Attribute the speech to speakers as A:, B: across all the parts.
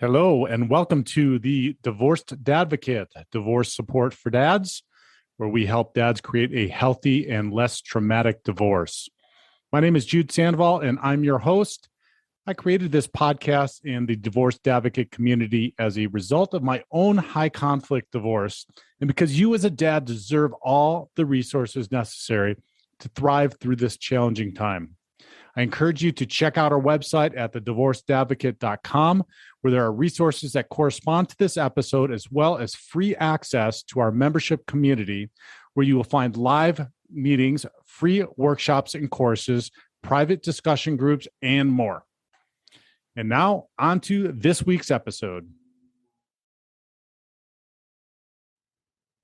A: Hello, and welcome to the Divorced Dadvocate, divorce support for dads, where we help dads create a healthy and less traumatic divorce. My name is Jude Sandoval, and I'm your host. I created this podcast in the Divorced Advocate community as a result of my own high conflict divorce, and because you as a dad deserve all the resources necessary to thrive through this challenging time. I encourage you to check out our website at thedivorcedadvocate.com, where there are resources that correspond to this episode, as well as free access to our membership community, where you will find live meetings, free workshops and courses, private discussion groups, and more. And now, on to this week's episode.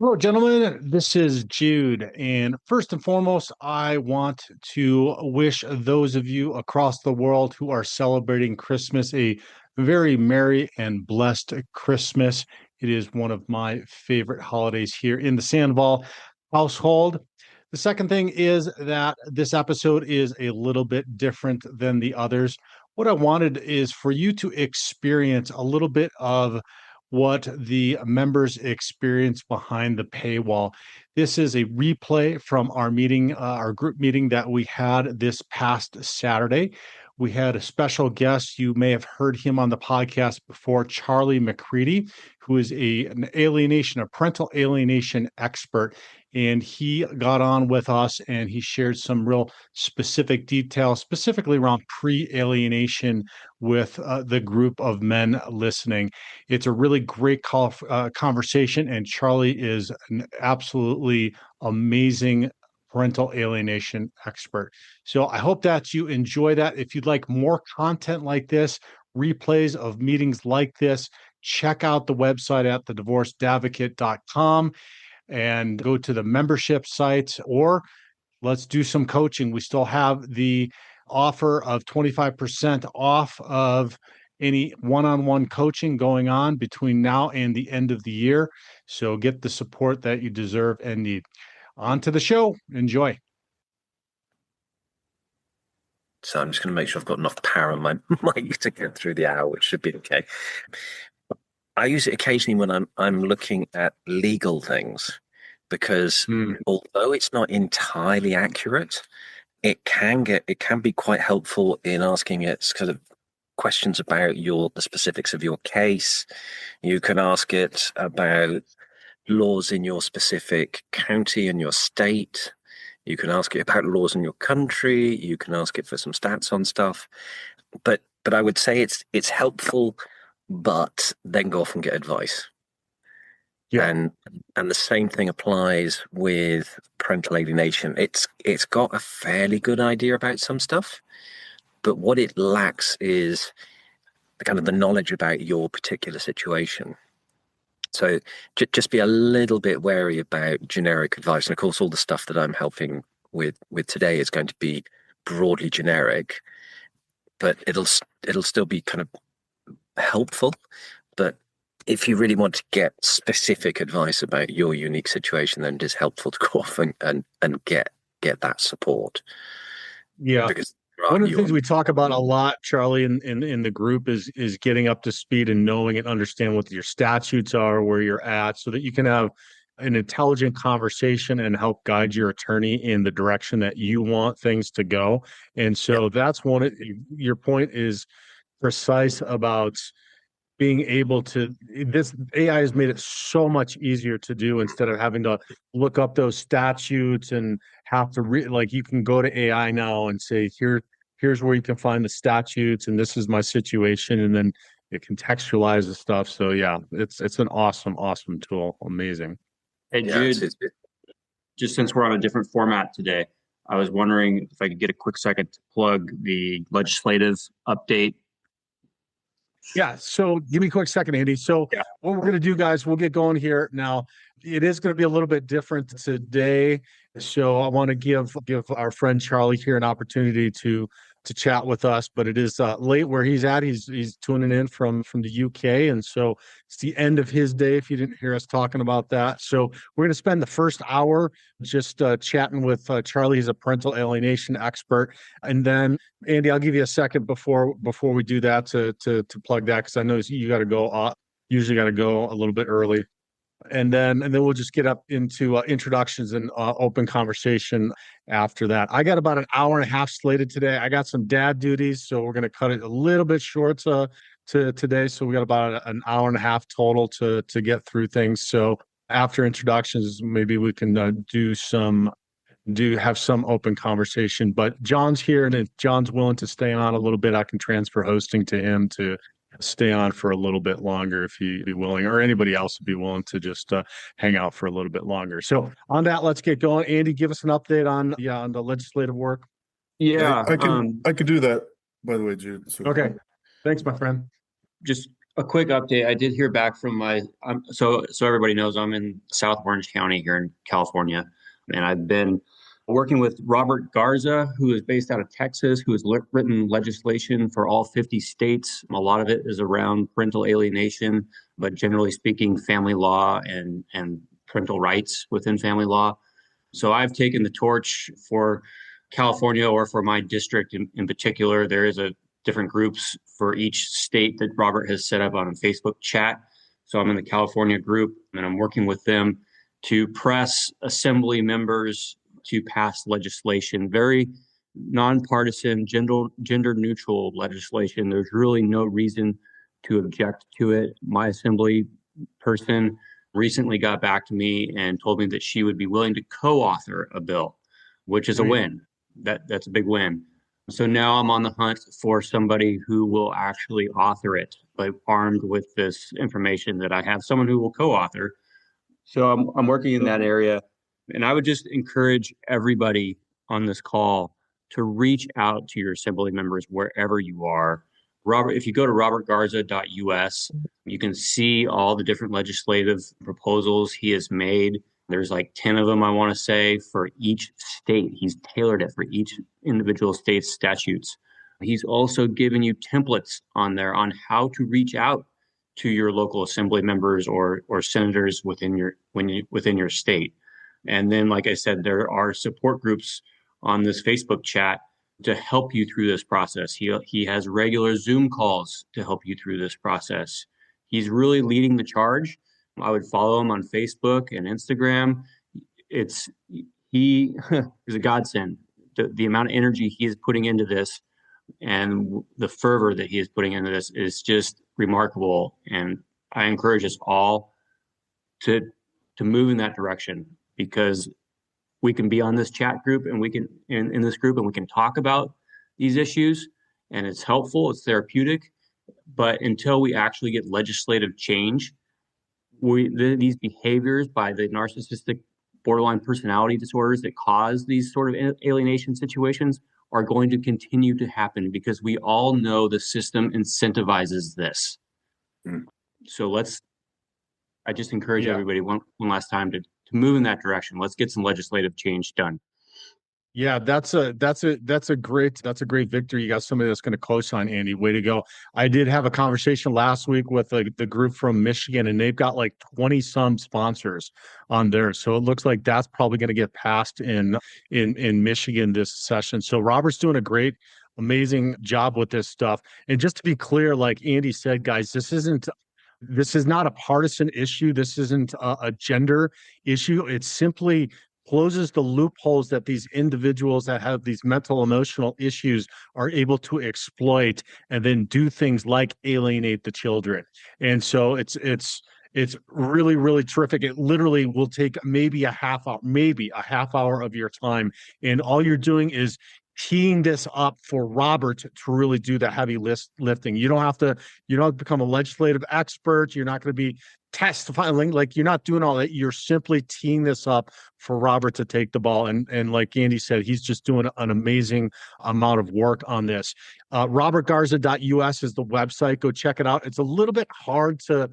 A: Hello, gentlemen. This is Jude. And first and foremost, I want to wish those of you across the world who are celebrating Christmas a very merry and blessed Christmas. It is one of my favorite holidays here in the Sandoval household. The second thing is that this episode is a little bit different than the others. What I wanted is for you to experience a little bit of what the members experience behind the paywall. This is a replay from our meeting, our group meeting that we had this past Saturday. We had a special guest. You may have heard him on the podcast before, Charlie McCready, who is a parental alienation expert. And he got on with us and he shared some real specific details, specifically around pre-alienation with the group of men listening. It's a really great conversation, and Charlie is an absolutely amazing parental alienation expert. So I hope that you enjoy that. If you'd like more content like this, replays of meetings like this, check out the website at thedivorcedadvocate.com and go to the membership site, or let's do some coaching. We still have the offer of 25% off of any one-on-one coaching going on between now and the end of the year. So get the support that you deserve and need. On to the show. Enjoy.
B: So I'm just going to make sure I've got enough power on my mic to get through the hour, which should be okay. I use it occasionally when I'm looking at legal things, because although it's not entirely accurate, it can be quite helpful in asking it kind of questions about the specifics of your case. You can ask it about laws in your specific county and your state. You can ask it about laws in your country. You can ask it for some stats on stuff. But I would say it's helpful, but then go off and get advice. Yeah. And the same thing applies with parental alienation. It's got a fairly good idea about some stuff, but what it lacks is the knowledge about your particular situation. So just be a little bit wary about generic advice. And of course, all the stuff that I'm helping with today is going to be broadly generic, but it'll still be kind of helpful. But if you really want to get specific advice about your unique situation, then it is helpful to go off and get that support.
A: Yeah. Because one of the things we talk about a lot, Charlie, in the group is getting up to speed and knowing and understand what your statutes are, where you're at, so that you can have an intelligent conversation and help guide your attorney in the direction that you want things to go. And so that's your point is precise about being able to, this AI has made it so much easier to do instead of having to look up those statutes and have to you can go to AI now and say, here's where you can find the statutes and this is my situation. And then it contextualizes stuff. So yeah, it's an awesome tool. Amazing.
C: Hey, Jude, just since we're on a different format today, I was wondering if I could get a quick second to plug the legislative update.
A: Yeah. So give me a quick second, Andy. So what we're going to do, guys, we'll get going here. Now, it is going to be a little bit different today. So I want to give our friend Charlie here an opportunity to to chat with us, but it is late where he's at. He's tuning in from the UK, and so it's the end of his day. If you didn't hear us talking about that, so we're going to spend the first hour just chatting with Charlie. He's a parental alienation expert, and then Andy, I'll give you a second before we do that to plug that because I know you got to go. Usually got to go a little bit early. And then we'll just get up into introductions and open conversation after that. I got about an hour and a half slated today. I got some dad duties, so we're going to cut it a little bit short to today. So we got about an hour and a half total to get through things. So after introductions, maybe we can have some open conversation. But John's here, and if John's willing to stay on a little bit, I can transfer hosting to him to stay on for a little bit longer if he'd be willing, or anybody else would be willing to just hang out for a little bit longer. So on that, let's get going. Andy, give us an update on the legislative work.
C: Yeah,
D: I could do that, by the way, Jude. So.
A: Okay. Thanks, my friend.
C: Just a quick update. I did hear back from so everybody knows I'm in South Orange County here in California, and I've been working with Robert Garza, who is based out of Texas, who has written legislation for all 50 states. A lot of it is around parental alienation, but generally speaking, family law and parental rights within family law. So I've taken the torch for California, or for my district in particular. There is a different groups for each state that Robert has set up on a Facebook chat. So I'm in the California group, and I'm working with them to press assembly members to pass legislation, very nonpartisan, gender neutral legislation. There's really no reason to object to it. My assembly person recently got back to me and told me that she would be willing to co-author a bill, which is a win. That's a big win. So now I'm on the hunt for somebody who will actually author it, but armed with this information that I have someone who will co-author. So I'm working in that area. And I would just encourage everybody on this call to reach out to your assembly members wherever you are. Robert, if you go to robertgarza.us, you can see all the different legislative proposals he has made. There's like 10 of them, I want to say, for each state. He's tailored it for each individual state's statutes. He's also given you templates on there on how to reach out to your local assembly members or senators within your state. And then, like I said, there are support groups on this Facebook chat to help you through this process. He has regular Zoom calls to help you through this process. He's really leading the charge. I would follow him on Facebook and Instagram. He is a godsend. The amount of energy he is putting into this and the fervor that he is putting into this is just remarkable. And I encourage us all to move in that direction, because we can be on this chat group and we can in this group and we can talk about these issues, and it's helpful, it's therapeutic. But until we actually get legislative change, these behaviors by the narcissistic borderline personality disorders that cause these sort of alienation situations are going to continue to happen, because we all know the system incentivizes this. So I just encourage everybody one last time to move in that direction. Let's get some legislative change done.
A: Yeah, that's a great victory. You got somebody that's going to co-sign, Andy. Way to go. I did have a conversation last week with the group from Michigan, and they've got like 20 some sponsors on there. So it looks like that's probably going to get passed in Michigan this session. So Robert's doing a great, amazing job with this stuff. And just to be clear, like Andy said, guys, this is not a partisan issue. This isn't a gender issue. It simply closes the loopholes that these individuals that have these mental, emotional issues are able to exploit and then do things like alienate the children. And so it's really, really terrific. It literally will take maybe a half hour of your time. And all you're doing is teeing this up for Robert to really do the heavy lifting. You don't have to become a legislative expert. You're not going to be testifying, like you're not doing all that. You're simply teeing this up for Robert to take the ball. And like Andy said, he's just doing an amazing amount of work on this. robertgarza.us is the website. Go check it out. It's a little bit hard to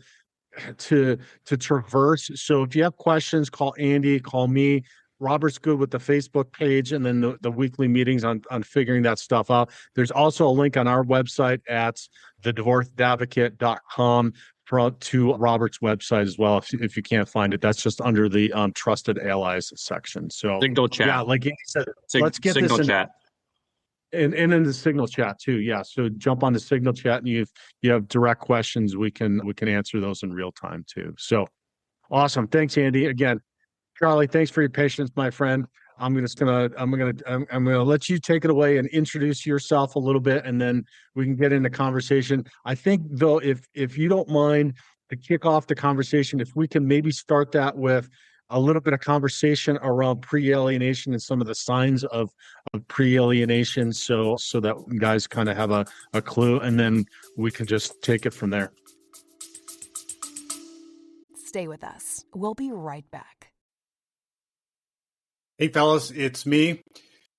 A: traverse. So if you have questions, call Andy, call me. Robert's good with the Facebook page and then the weekly meetings on figuring that stuff out. There's also a link on our website at thedivorceadvocate.com to Robert's website as well. If you can't find it, that's just under the trusted allies section. So
C: Signal chat.
A: yeah, like Andy said, let's get
C: Signal
A: this
C: chat.
A: and in the Signal chat too. Yeah. So jump on the Signal chat, and you have direct questions, we can answer those in real time too. So awesome. Thanks, Andy. Again, Charlie, thanks for your patience, my friend. I'm gonna let you take it away and introduce yourself a little bit, and then we can get into conversation. I think though, if you don't mind, to kick off the conversation, if we can maybe start that with a little bit of conversation around pre-alienation and some of the signs of pre-alienation, so that guys kind of have a clue, and then we can just take it from there.
E: Stay with us. We'll be right back.
A: Hey fellas, it's me.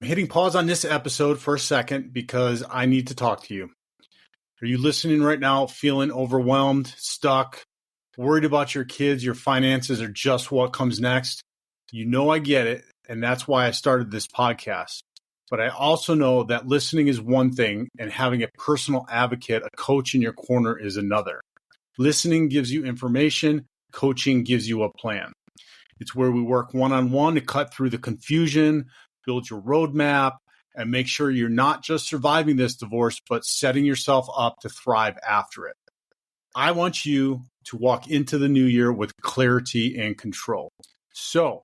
A: I'm hitting pause on this episode for a second because I need to talk to you. Are you listening right now feeling overwhelmed, stuck, worried about your kids, your finances, or just what comes next? You know I get it, and that's why I started this podcast. But I also know that listening is one thing, and having a personal advocate, a coach in your corner, is another. Listening gives you information, coaching gives you a plan. It's where we work one-on-one to cut through the confusion, build your roadmap, and make sure you're not just surviving this divorce, but setting yourself up to thrive after it. I want you to walk into the new year with clarity and control. So,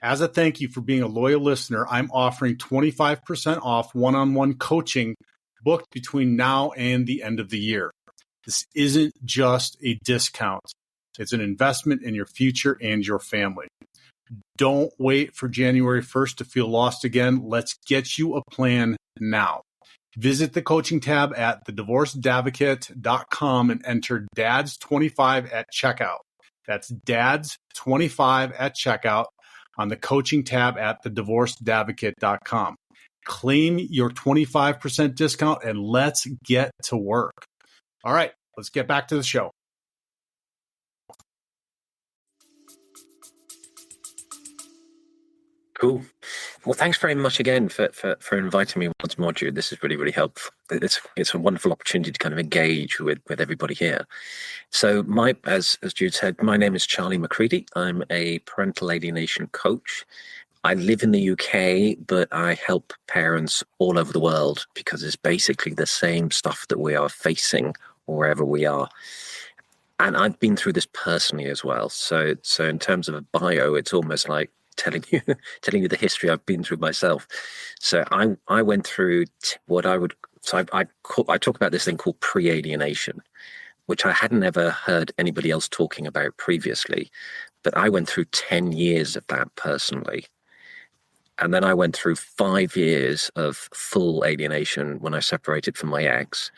A: as a thank you for being a loyal listener, I'm offering 25% off one-on-one coaching booked between now and the end of the year. This isn't just a discount. It's an investment in your future and your family. Don't wait for January 1st to feel lost again. Let's get you a plan now. Visit the coaching tab at thedivorceadvocate.com and enter DADS25 at checkout. That's DADS25 at checkout on the coaching tab at thedivorceadvocate.com. Claim your 25% discount and let's get to work. All right, let's get back to the show.
B: Cool. Well, thanks very much again for inviting me once more, Jude. This is really, really helpful. It's a wonderful opportunity to kind of engage with everybody here. So as Jude said, my name is Charlie McCready. I'm a parental alienation coach. I live in the UK, but I help parents all over the world because it's basically the same stuff that we are facing wherever we are. And I've been through this personally as well. So in terms of a bio, it's almost like telling you the history I've been through myself. So I went through I talk about this thing called pre-alienation, which I hadn't ever heard anybody else talking about previously, but I went through 10 years of that personally. And then I went through 5 years of full alienation when I separated from my ex,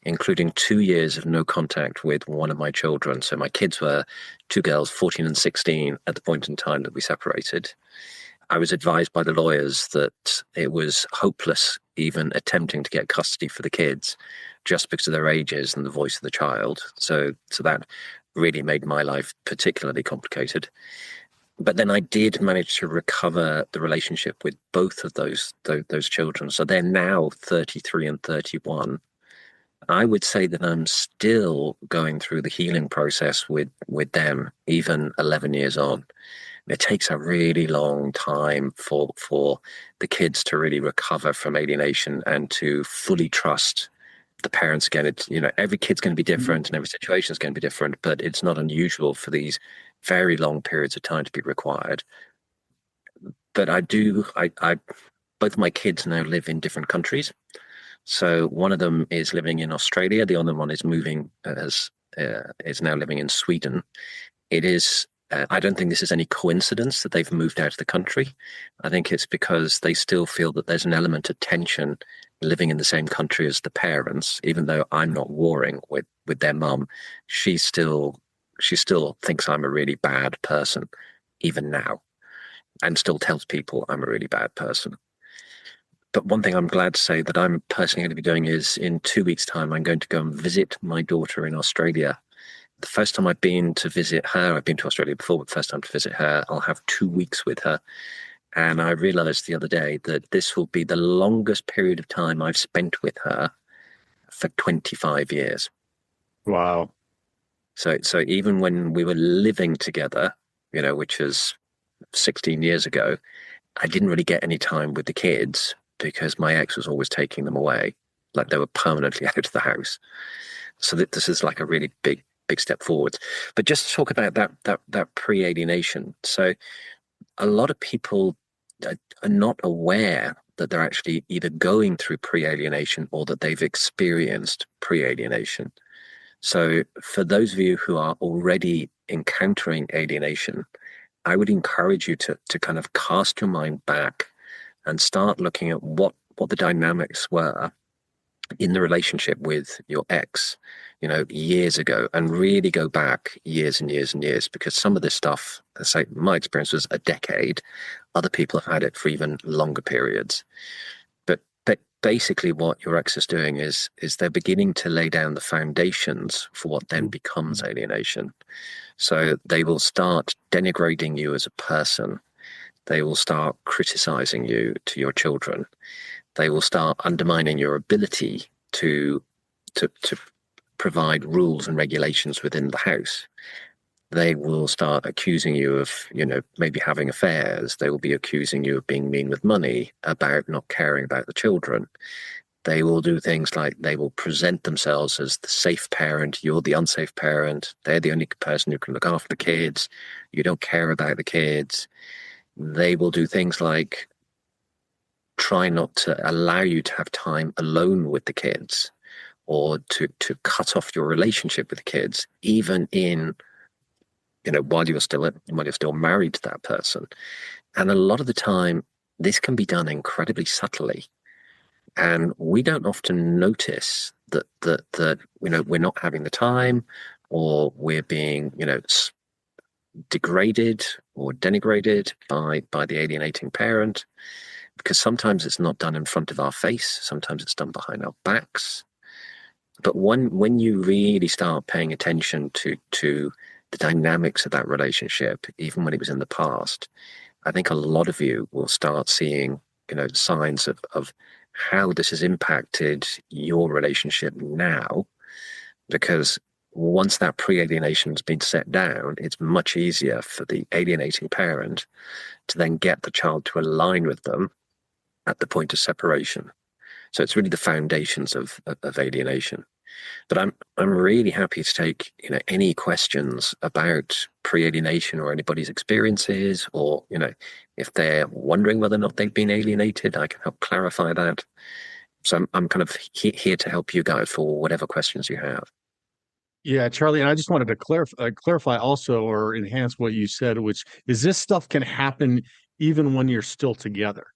B: including 2 years of no contact with one of my children. So my kids were 2 girls, 14 and 16, at the point in time that we separated. I was advised by the lawyers that it was hopeless even attempting to get custody for the kids just because of their ages and the voice of the child. So that really made my life particularly complicated. But then I did manage to recover the relationship with both of those children. So they're now 33 and 31. I would say that I'm still going through the healing process with them, even 11 years on. It takes a really long time for the kids to really recover from alienation and to fully trust the parents again. Every kid's going to be different and every situation is going to be different, but it's not unusual for these very long periods of time to be required. But both of my kids now live in different countries. So one of them is living in Australia. The other one is is now living in Sweden. It is, I don't think this is any coincidence that they've moved out of the country. I think it's because they still feel that there's an element of tension living in the same country as the parents. Even though I'm not warring with their mum, she still thinks I'm a really bad person, even now, and still tells people I'm a really bad person. But one thing I'm glad to say that I'm personally going to be doing is in 2 weeks' time, I'm going to go and visit my daughter in Australia. The first time I've been to visit her, I've been to Australia before, but the first time to visit her, I'll have 2 weeks with her. And I realized the other day that this will be the longest period of time I've spent with her for 25 years.
A: Wow.
B: So even when we were living together, which was 16 years ago, I didn't really get any time with the kids because my ex was always taking them away, like they were permanently out of the house. So this is like a really big step forward. But just to talk about that pre-alienation. So a lot of people are not aware that they're actually either going through pre-alienation or that they've experienced pre-alienation. So for those of you who are already encountering alienation, I would encourage you to kind of cast your mind back and start looking at what the dynamics were in the relationship with your ex, years ago, and really go back years and years and years, because some of this stuff, let's say my experience was a decade. Other people have had it for even longer periods. But basically what your ex is doing is they're beginning to lay down the foundations for what then becomes alienation. So they will start denigrating you as a person. They will start criticizing you to your children. They will start undermining your ability to provide rules and regulations within the house. They will start accusing you of, maybe having affairs. They will be accusing you of being mean with money, about not caring about the children. They will do things like they will present themselves as the safe parent. You're the unsafe parent. They're the only person who can look after the kids. You don't care about the kids. They will do things like try not to allow you to have time alone with the kids, or to cut off your relationship with the kids, even in, while you're still married to that person. And a lot of the time, this can be done incredibly subtly. And we don't often notice that we're not having the time, or we're being, degraded or denigrated by the alienating parent, because sometimes it's not done in front of our face, sometimes it's done behind our backs. But when you really start paying attention to the dynamics of that relationship, even when it was in the past, I think a lot of you will start seeing, signs of how this has impacted your relationship now. Because once that pre-alienation has been set down, it's much easier for the alienating parent to then get the child to align with them at the point of separation. So it's really the foundations of alienation. But I'm really happy to take any questions about pre-alienation or anybody's experiences, or if they're wondering whether or not they've been alienated, I can help clarify that. So I'm kind of here to help you guys for whatever questions you have.
A: Yeah, Charlie, and I just wanted to clarify also, or enhance what you said, which is this stuff can happen even when you're still together.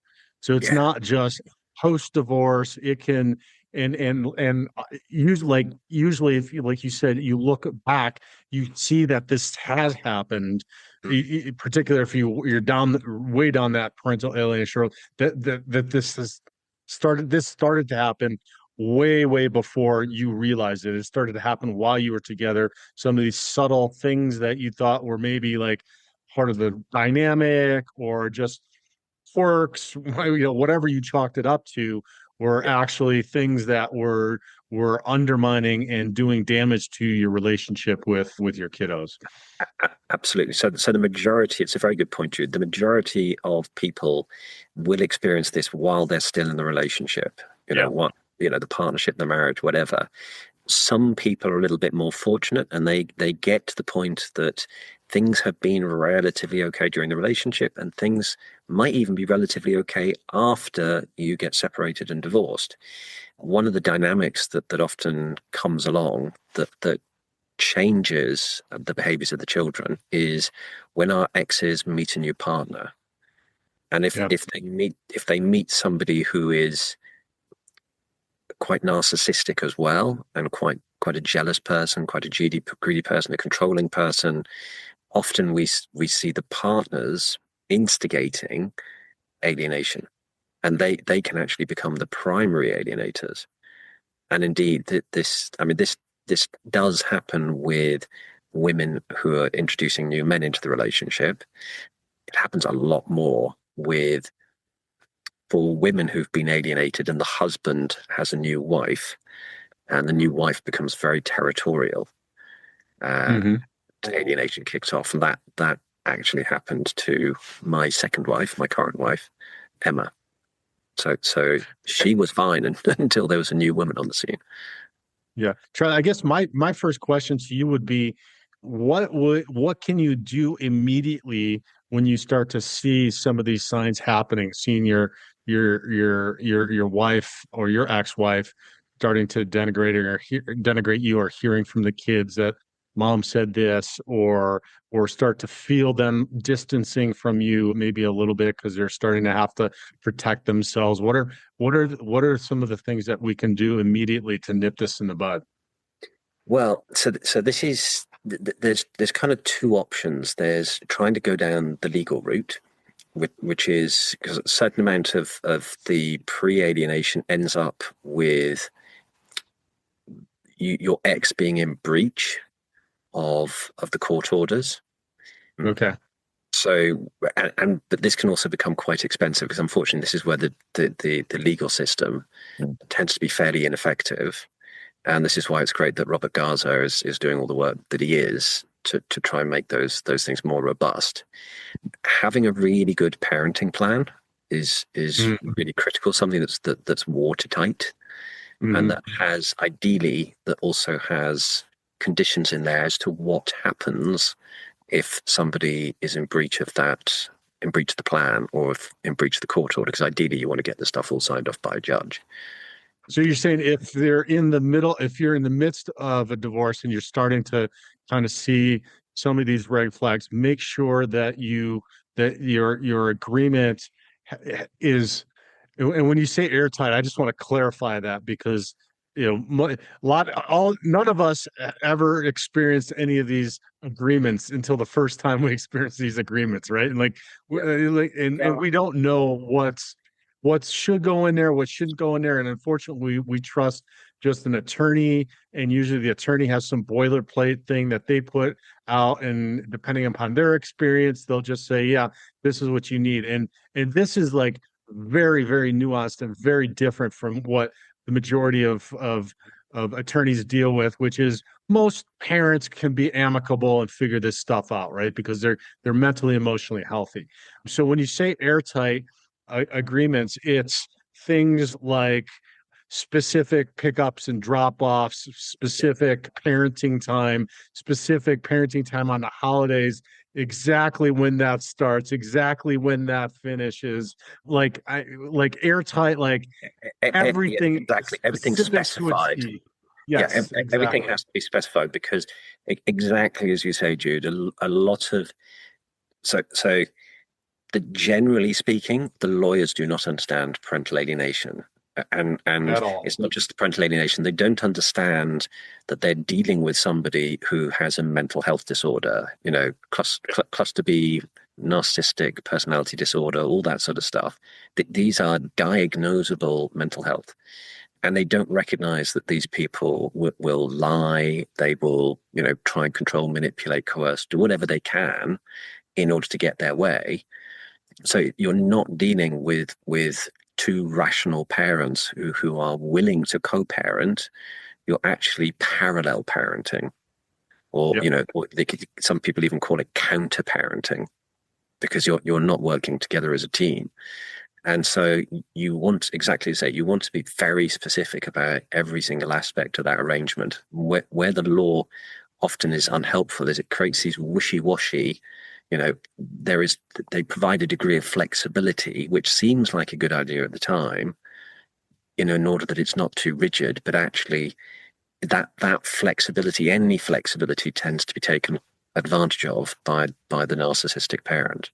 A: So it's
B: Yeah.
A: not just post divorce. It can, and usually if you, like you said, you look back, you see that this has happened. Particularly if you're way down that parental alienation road, that this started to happen way before you realized it. It started to happen while you were together. Some of these subtle things that you thought were maybe like part of the dynamic, or just quirks, whatever you chalked it up to, were actually things that were undermining and doing damage to your relationship with your kiddos.
B: Absolutely. So the majority, it's a very good point, Jude. The majority of people will experience this while they're still in the relationship, the partnership, the marriage, whatever. Some people are a little bit more fortunate, and they get to the point that things have been relatively okay during the relationship, and things might even be relatively okay after you get separated and divorced. One of the dynamics that often comes along that changes the behaviors of the children is when our exes meet a new partner. And if they meet somebody who is quite narcissistic as well, and quite a jealous person, quite a greedy person, a controlling person, often we see the partners instigating alienation, and they can actually become the primary alienators. And indeed, this does happen with women who are introducing new men into the relationship. It happens a lot more with, for women who've been alienated and the husband has a new wife and the new wife becomes very territorial,
A: Mhm.
B: alienation kicks off. And that actually happened to my second wife, my current wife, Emma. So she was fine until there was a new woman on the scene.
A: Yeah. Charlie, I guess my first question to you would be, what can you do immediately when you start to see some of these signs happening, seeing your wife or your ex-wife starting to denigrate you, or hearing from the kids that mom said this, or start to feel them distancing from you maybe a little bit because they're starting to have to protect themselves. What are some of the things that we can do immediately to nip this in the bud?
B: Well, so this is there's kind of two options. There's trying to go down the legal route, which is because a certain amount of the pre-alienation ends up with your ex being in breach of the court orders.
A: Okay.
B: So, but this can also become quite expensive because unfortunately, this is where the legal system tends to be fairly ineffective. And this is why it's great that Robert Garza is doing all the work that he is to try and make those things more robust. Having a really good parenting plan is really critical. Something that's watertight, and that has ideally that also has conditions in there as to what happens if somebody is in breach of that, in breach of the plan, or if in breach of the court order. Because ideally, you want to get the stuff all signed off by a judge.
A: So you're saying if they're in the middle, if you're in the midst of a divorce and you're starting to kind of see some of these red flags, make sure that your agreement is, and when you say airtight, I just want to clarify that because none of us ever experienced any of these agreements until the first time we experienced these agreements, right? And and we don't know what should go in there, what shouldn't go in there. And unfortunately, we trust just an attorney, and usually the attorney has some boilerplate thing that they put out, and depending upon their experience, they'll just say, yeah, this is what you need. And this is like very, very nuanced and very different from what the majority of attorneys deal with, which is most parents can be amicable and figure this stuff out, right? Because they're mentally, emotionally healthy. So when you say airtight, agreements, it's things like specific pickups and drop-offs, specific parenting time on the holidays, exactly when that starts, exactly when that finishes, like airtight, like everything.
B: Yeah, exactly, everything's specified.
A: Yes,
B: Everything
A: exactly.
B: has to be specified because exactly as you say, Jude, a lot of so generally speaking, the lawyers do not understand parental alienation. And
A: At all.
B: it's not just the parental alienation. They don't understand that they're dealing with somebody who has a mental health disorder, cluster B, narcissistic personality disorder, all that sort of stuff. These are diagnosable mental health. And they don't recognize that these people will lie. They will, try and control, manipulate, coerce, do whatever they can in order to get their way. So you're not dealing with two rational parents who are willing to co-parent. You're actually parallel parenting, or
A: Yep.
B: or some people even call it counter parenting, because you're not working together as a team. And so you want, exactly to say, you want to be very specific about every single aspect of that arrangement. Where the law often is unhelpful is it creates these wishy-washy, they provide a degree of flexibility, which seems like a good idea at the time, in order that it's not too rigid, but actually that flexibility, any flexibility, tends to be taken advantage of by the narcissistic parent.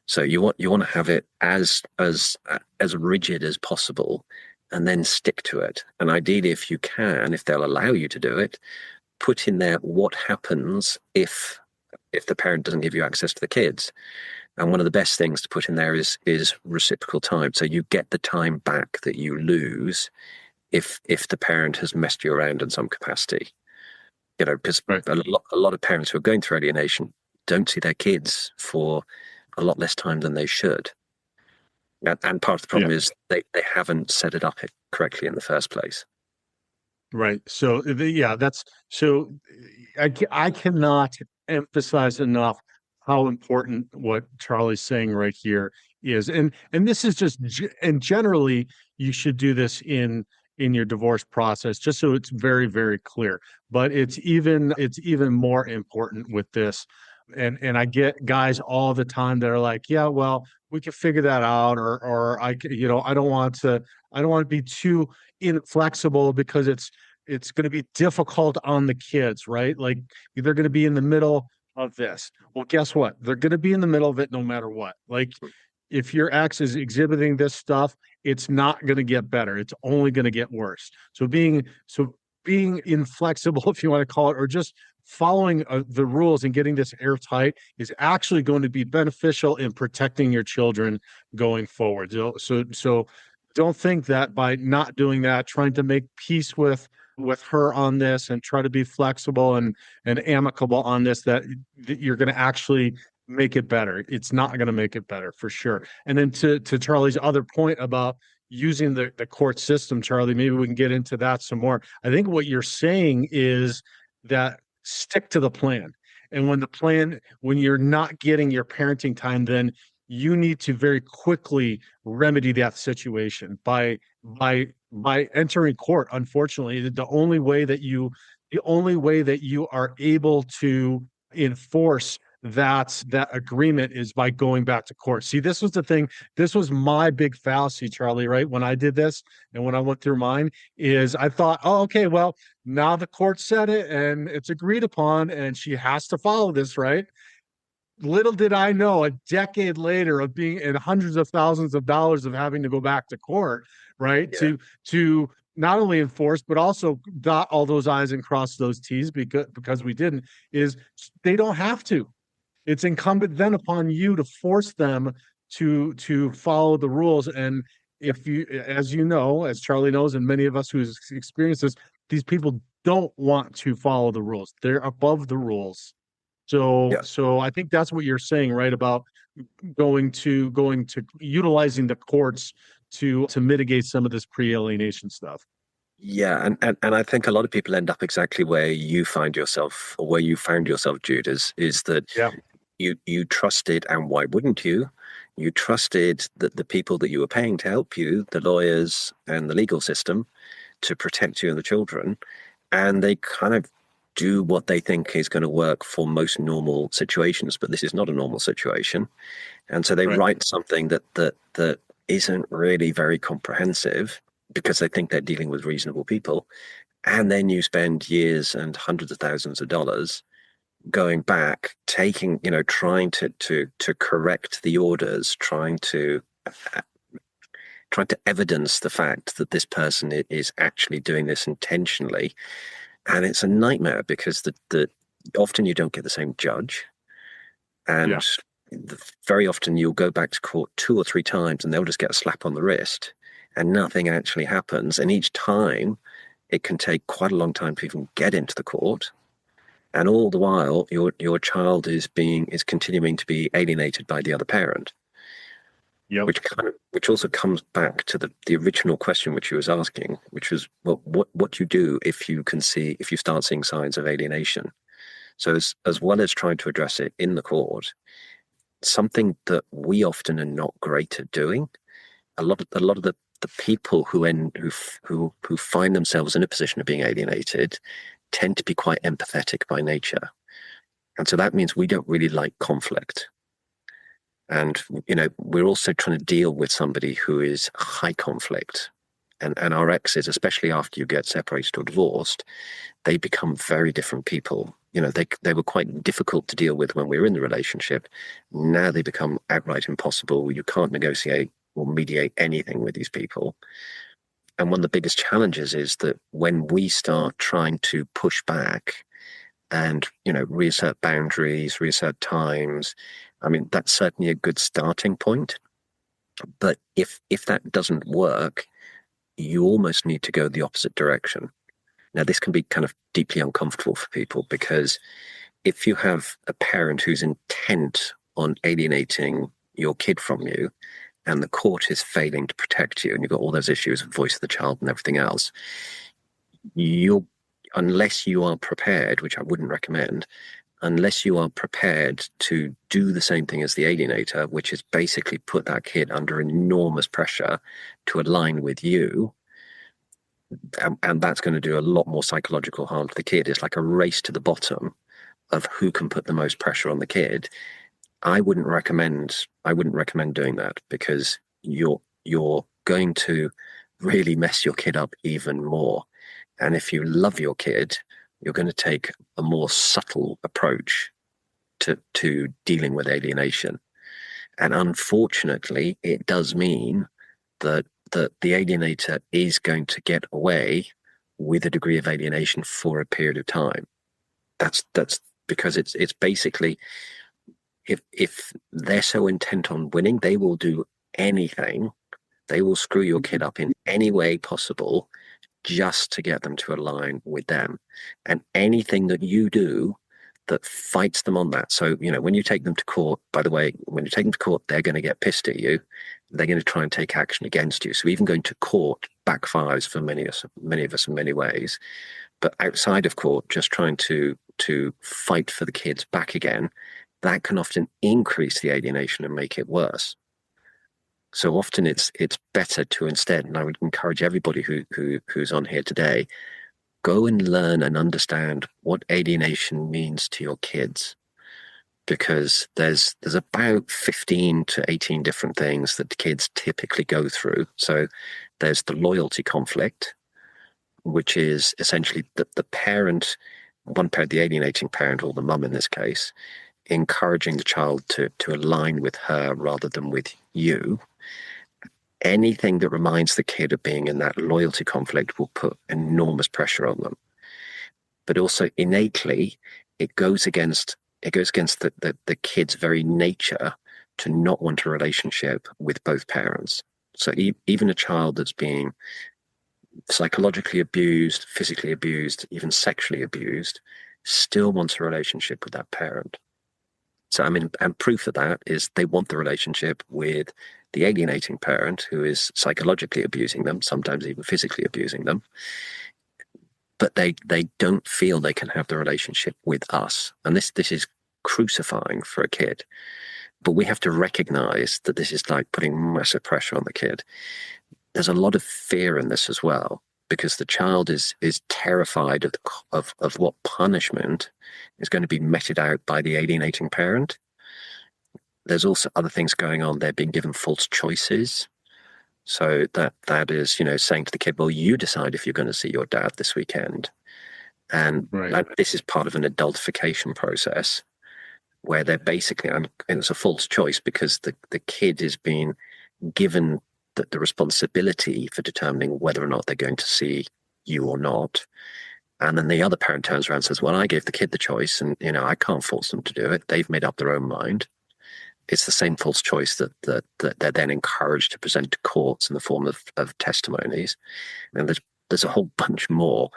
B: So you want to have it as rigid as possible, and then stick to it. And ideally, if you can, if they'll allow you to do it, put in there what happens if the parent doesn't give you access to the kids. And one of the best things to put in there is reciprocal time. So you get the time back that you lose if the parent has messed you around in some capacity. Because
A: Right.
B: a lot of parents who are going through alienation don't see their kids for a lot less time than they should. And part of the problem is they haven't set it up correctly in the first place.
A: Right. So that's so I cannot emphasize enough how important what Charlie's saying right here is. And this is just and generally you should do this in your divorce process just so it's very, very clear. But it's even more important with this. And I get guys all the time that are like, yeah, well, we can figure that out, or I don't want to be too inflexible because it's going to be difficult on the kids, right? Like they're going to be in the middle of this. Well, guess what? They're going to be in the middle of it no matter what. Like if your ex is exhibiting this stuff, it's not going to get better. It's only going to get worse. So being inflexible, if you want to call it, or just following the rules and getting this airtight is actually going to be beneficial in protecting your children going forward. So don't think that by not doing that, trying to make peace with her on this and try to be flexible and amicable on this, that you're going to actually make it better. It's not going to make it better for sure. And then to Charlie's other point about using the court system, Charlie, maybe we can get into that some more. I think what you're saying is that stick to the plan. And when you're not getting your parenting time, then you need to very quickly remedy that situation by entering court. Unfortunately, the only way that you are able to enforce that agreement is by going back to court. See, this was the thing. This was my big fallacy, Charlie, right? When I did this and when I went through mine, is I thought, oh, okay, well, now the court said it and it's agreed upon and she has to follow this, right? Little did I know, a decade later of being in hundreds of thousands of dollars of having to go back to court, right?
B: Yeah.
A: To not only enforce, but also dot all those I's and cross those T's because we didn't, is they don't have to. It's incumbent then upon you to force them to follow the rules. And if you, as you know, as Charlie knows, and many of us who's experienced this, these people don't want to follow the rules. They're above the rules. So,
B: Yeah.
A: so I think that's what you're saying, right? About going to utilizing the courts to mitigate some of this pre-alienation stuff.
B: Yeah, and I think a lot of people end up exactly where you find yourself, or where you found yourself, Jude, is that
A: Yeah.
B: you trusted, and why wouldn't you? You trusted that the people that you were paying to help you, the lawyers and the legal system, to protect you and the children, and they kind of do what they think is going to work for most normal situations, but this is not a normal situation. And so they
A: Right.
B: write something that isn't really very comprehensive because they think they're dealing with reasonable people. And then you spend years and hundreds of thousands of dollars going back, trying to correct the orders, trying to evidence the fact that this person is actually doing this intentionally. And it's a nightmare because often you don't get the same judge. And very often you'll go back to court 2 or 3 times and they'll just get a slap on the wrist and nothing actually happens. And each time it can take quite a long time to even get into the court. And all the while your child is continuing to be alienated by the other parent.
A: Yep.
B: Which also comes back to the original question which you was asking, which was, well, what do you do if you start seeing signs of alienation? So as well as trying to address it in the court, something that we often are not great at doing, a lot of the people who find themselves in a position of being alienated tend to be quite empathetic by nature, and so that means we don't really like conflict. And, we're also trying to deal with somebody who is high conflict. And our exes, especially after you get separated or divorced, they become very different people. They were quite difficult to deal with when we were in the relationship. Now they become outright impossible. You can't negotiate or mediate anything with these people. And one of the biggest challenges is that when we start trying to push back and, reassert boundaries, reassert times, I mean, that's certainly a good starting point. But if that doesn't work, you almost need to go the opposite direction. Now, this can be kind of deeply uncomfortable for people, because if you have a parent who's intent on alienating your kid from you, and the court is failing to protect you, and you've got all those issues of voice of the child and everything else, unless you are prepared, which I wouldn't recommend, unless you are prepared to do the same thing as the alienator, which is basically put that kid under enormous pressure to align with you, and that's going to do a lot more psychological harm to the kid. It's like a race to the bottom of who can put the most pressure on the kid. I wouldn't recommend doing that, because you're going to really mess your kid up even more. And if you love your kid, you're going to take a more subtle approach to dealing with alienation. And unfortunately, it does mean that the alienator is going to get away with a degree of alienation for a period of time. That's because it's basically, if they're so intent on winning, they will do anything. They will screw your kid up in any way possible just to get them to align with them. And anything that you do that fights them on that. So, when you take them to court, by the way, when you take them to court, they're going to get pissed at you. They're going to try and take action against you. So even going to court backfires for many of us in many ways. But outside of court, just trying to fight for the kids back again, that can often increase the alienation and make it worse. So often it's better to instead, and I would encourage everybody who's on here today, go and learn and understand what alienation means to your kids, because there's about 15 to 18 different things that kids typically go through. So there's the loyalty conflict, which is essentially the parent, the alienating parent, or the mum in this case, encouraging the child to align with her rather than with you. Anything that reminds the kid of being in that loyalty conflict will put enormous pressure on them. But also innately, it goes against the kid's very nature to not want a relationship with both parents. So even a child that's being psychologically abused, physically abused, even sexually abused, still wants a relationship with that parent. So, and proof of that is they want the relationship with the alienating parent who is psychologically abusing them, sometimes even physically abusing them. But they don't feel they can have the relationship with us. And this is crucifying for a kid. But we have to recognize that this is like putting massive pressure on the kid. There's a lot of fear in this as well, because the child is terrified of what punishment is going to be meted out by the alienating parent. There's also other things going on. They're being given false choices. So that is, saying to the kid, well, you decide if you're going to see your dad this weekend. And this is part of an adultification process where they're basically, and it's a false choice because the kid is being given the responsibility for determining whether or not they're going to see you or not. And then the other parent turns around and says, well, I gave the kid the choice and, I can't force them to do it. They've made up their own mind. It's the same false choice that they're then encouraged to present to courts in the form of testimonies. And there's a whole bunch more,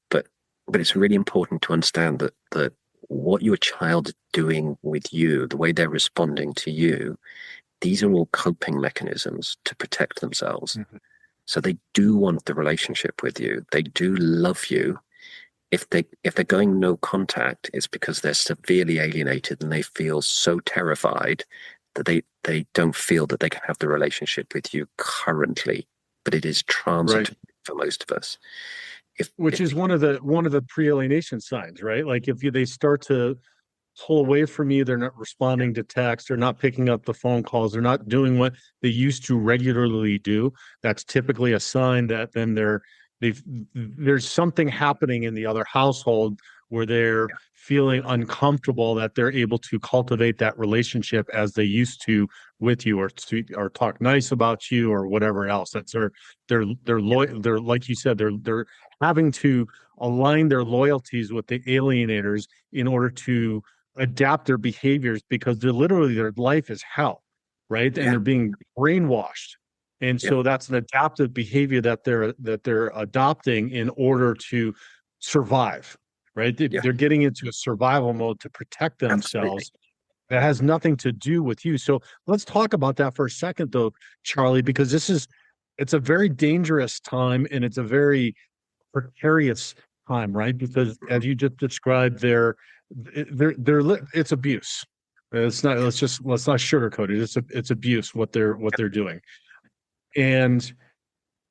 B: but it's really important to understand that what your child is doing with you, the way they're responding to you, these are all coping mechanisms to protect themselves. Mm-hmm. So they do want the relationship with you. They do love you. If they're going no contact, it's because they're severely alienated and they feel so terrified that they don't feel that they can have the relationship with you currently. But it is transitory for most of us.
A: Which is one of the pre-alienation signs, right? Like if they start to pull away from you, they're not responding to text, they're not picking up the phone calls, they're not doing what they used to regularly do. That's typically a sign that then there's something happening in the other household where they're feeling uncomfortable that they're able to cultivate that relationship as they used to with you, or talk nice about you or whatever else. That's they're like you said, they're having to align their loyalties with the alienators in order to adapt their behaviors, because their life is hell, right? And they're being brainwashed. And so that's an adaptive behavior that they're adopting in order to survive, right? They're getting into a survival mode to protect themselves.
B: Absolutely.
A: That has nothing to do with you. So let's talk about that for a second, though, Charlie, because it's a very dangerous time and it's a very precarious time, right? Because as you just described, it's abuse. It's not. Let's not sugarcoat it. It's abuse what they're doing. And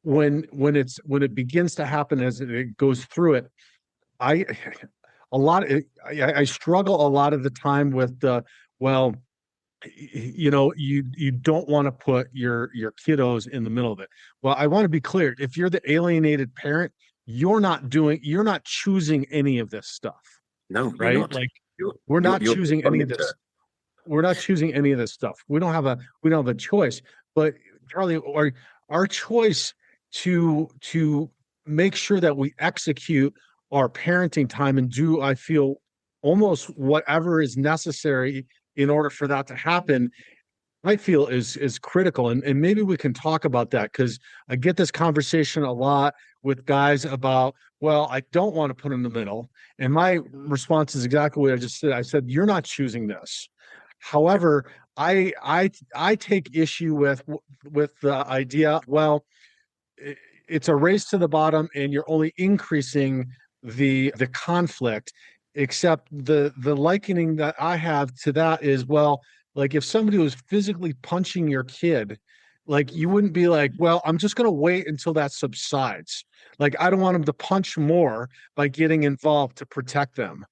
A: when it begins to happen as it goes through it, I a lot I struggle a lot of the time with the well, you don't want to put your kiddos in the middle of it. Well, I want to be clear. If you're the alienated parent, you're not choosing any of this stuff,
B: No, you're
A: right?
B: not.
A: Like
B: You're
A: we're
B: you're
A: not
B: you're
A: choosing any of
B: responding to
A: this.
B: it.
A: We're not choosing any of this stuff. We don't have a choice. But Charlie, our choice to make sure that we execute our parenting time and do, I feel, almost whatever is necessary in order for that to happen, I feel is critical. And maybe we can talk about that because I get this conversation a lot with guys about, well, I don't want to put in the middle. And my response is exactly what I just said. I said, you're not choosing this. However, I take issue with the idea, well, it's a race to the bottom and you're only increasing the conflict, except the likening that I have to that is, well, like if somebody was physically punching your kid, like you wouldn't be like, well, I'm just going to wait until that subsides. Like I don't want them to punch more by getting involved to protect them.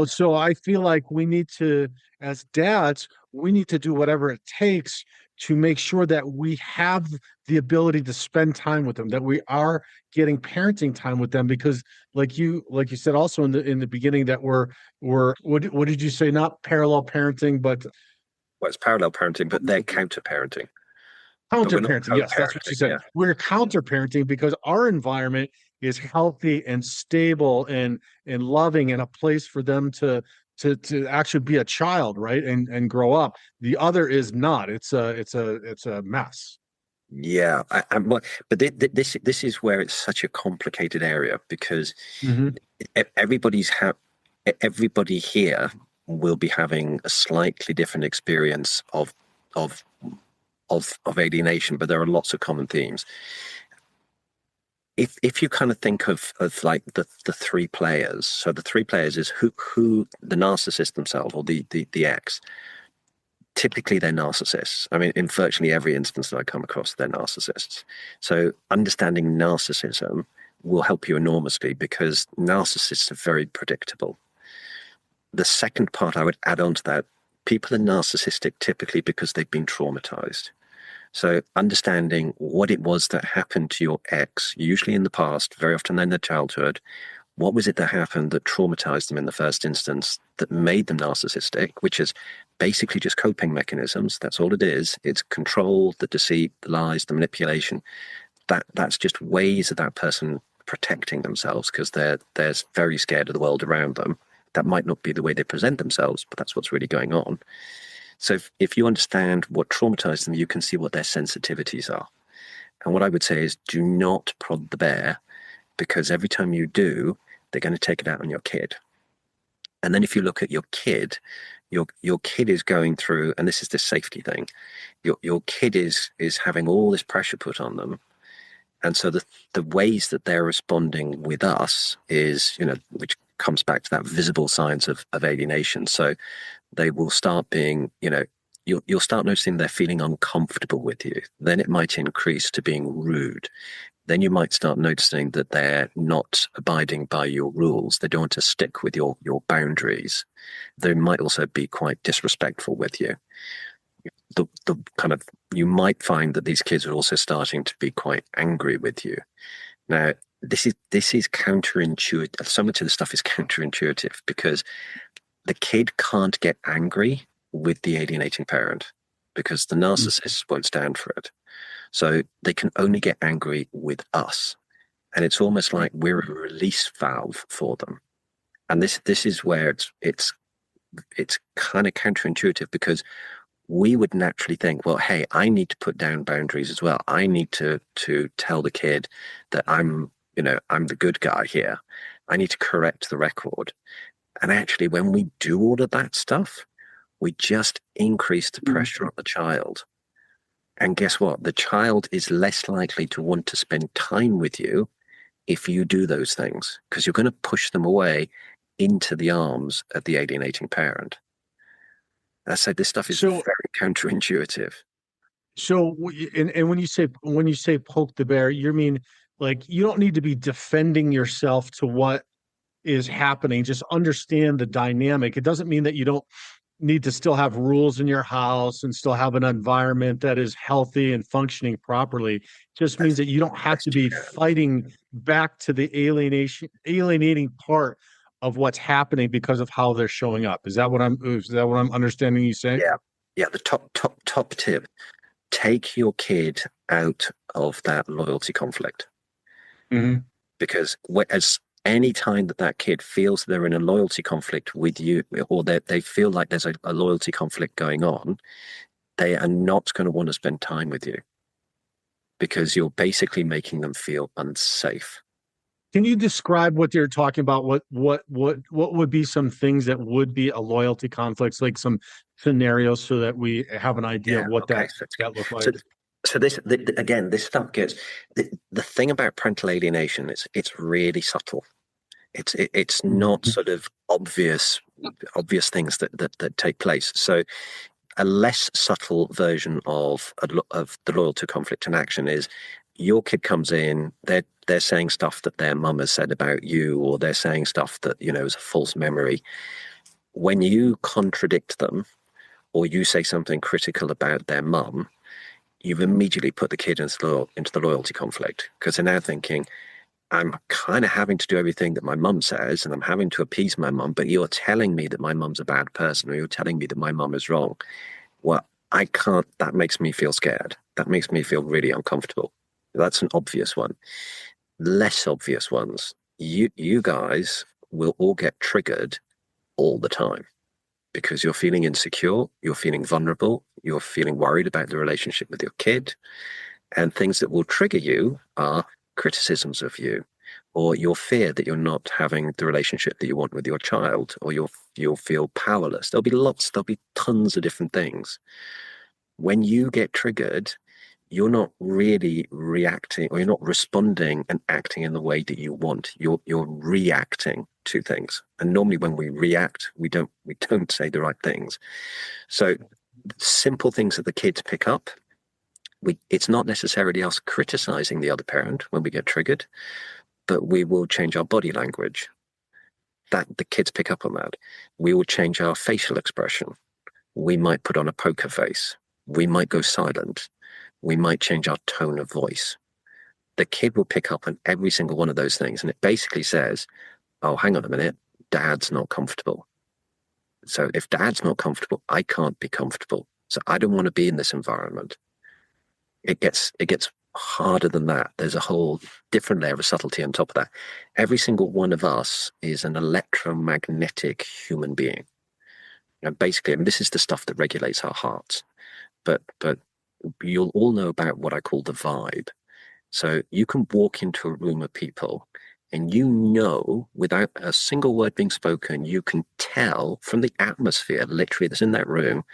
A: So I feel like we need to, as dads, we need to do whatever it takes to make sure that we have the ability to spend time with them, that we are getting parenting time with them, because like you said also in the beginning that we're what did you say? Not parallel parenting, but
B: Well, it's parallel parenting, but they're counter parenting. But
A: counter
B: we're not
A: parenting. Yes, that's what you
B: co-parenting.
A: said.
B: Yeah.
A: We're counter parenting because our environment is healthy and stable and loving and a place for them to actually be a child, right? And grow up. The other is not. It's a mess.
B: Yeah, but this is where it's such a complicated area because
A: Hmm.
B: everybody's everybody here will be having a slightly different experience of of alienation, but there are lots of common themes. If you kind of think of like the three players, so the three players is who the narcissist themselves or the X. Typically they're narcissists. I mean, in virtually every instance that I come across, they're narcissists. So understanding narcissism will help you enormously because narcissists are very predictable. The second part I would add on to that, people are narcissistic typically because they've been traumatized. So understanding what it was that happened to your ex, usually in the past, very often in their childhood, what was it that happened that traumatized them in the first instance that made them narcissistic, which is basically just coping mechanisms. That's all it is. It's control, the deceit, the lies, the manipulation. That's just ways of that person protecting themselves because they're very scared of the world around them. That might not be the way they present themselves, but that's what's really going on. So if you understand what traumatized them, you can see what their sensitivities are. And what I would say is do not prod the bear, because every time you do, they're going to take it out on your kid. And then if you look at your kid, your kid is going through, and this is the safety thing, your kid is having all this pressure put on them. And so the ways that they're responding with us is, which comes back to that visible signs of alienation. So they will start being, you'll start noticing they're feeling uncomfortable with you. Then it might increase to being rude. Then you might start noticing that they're not abiding by your rules. They don't want to stick with your boundaries. They might also be quite disrespectful with you. The kind of, you might find that these kids are also starting to be quite angry with you. Now, this is counterintuitive. So much of the stuff is counterintuitive because the kid can't get angry with the alienating parent because the narcissist won't stand for it. So they can only get angry with us. And it's almost like we're a release valve for them. And this is where it's kind of counterintuitive because we would naturally think, well, hey, I need to put down boundaries as well. I need to tell the kid that I'm the good guy here. I need to correct the record. And actually, when we do all of that stuff, We just increase the pressure on the child. And guess what? The child is less likely to want to spend time with you if you do those things, because you're going to push them away into the arms of the alienating parent. I said this stuff is very counterintuitive.
A: So, and when you say poke the bear, you mean like you don't need to be defending yourself to what is happening. Just understand the dynamic. It doesn't mean that you don't need to still have rules in your house and still have an environment that is healthy and functioning properly. It just means that you don't have to be fighting back to the alienating part of what's happening because of how they're showing up. Is that what I'm understanding you say?
B: Yeah. Yeah. The top tip: take your kid out of that loyalty conflict.
A: Mm-hmm.
B: Because as any time that kid feels they're in a loyalty conflict with you, or that they feel like there's a loyalty conflict going on, they are not going to want to spend time with you, because you're basically making them feel unsafe.
A: Can you describe what you're talking about? What would be some things that would be a loyalty conflicts, like some scenarios, so that we have an idea of what that look like?
B: So this again, this stuff gets the thing about parental alienation is it's really subtle. It's not sort of obvious things that take place. So a less subtle version of the loyalty conflict in action is your kid comes in, they're saying stuff that their mum has said about you, or they're saying stuff that, you know, is a false memory. When you contradict them, or you say something critical about their mum, you've immediately put the kid into the loyalty conflict, because they're now thinking, I'm kind of having to do everything that my mum says, and I'm having to appease my mum, but you're telling me that my mum's a bad person, or you're telling me that my mum is wrong. Well, I can't, that makes me feel scared. That makes me feel really uncomfortable. That's an obvious one. Less obvious ones, you guys will all get triggered all the time, because you're feeling insecure, you're feeling vulnerable, you're feeling worried about the relationship with your kid. And things that will trigger you are criticisms of you, or your fear that you're not having the relationship that you want with your child, or you'll feel powerless. There'll be tons of different things. When you get triggered, you're not really reacting, or you're not responding and acting in the way that you want. You're reacting to things. And normally when we react, we don't say the right things. So simple things that the kids pick up, it's not necessarily us criticizing the other parent when we get triggered, but we will change our body language. That the kids pick up on that. We will change our facial expression. We might put on a poker face. We might go silent. We might change our tone of voice. The kid will pick up on every single one of those things. And it basically says, oh, hang on a minute, dad's not comfortable. So if dad's not comfortable, I can't be comfortable. So I don't want to be in this environment. It gets harder than that. There's a whole different layer of subtlety on top of that. Every single one of us is an electromagnetic human being. And basically, I mean, this is the stuff that regulates our hearts. But you'll all know about what I call the vibe. So you can walk into a room of people, and you know, without a single word being spoken, you can tell from the atmosphere, literally, that's in that room,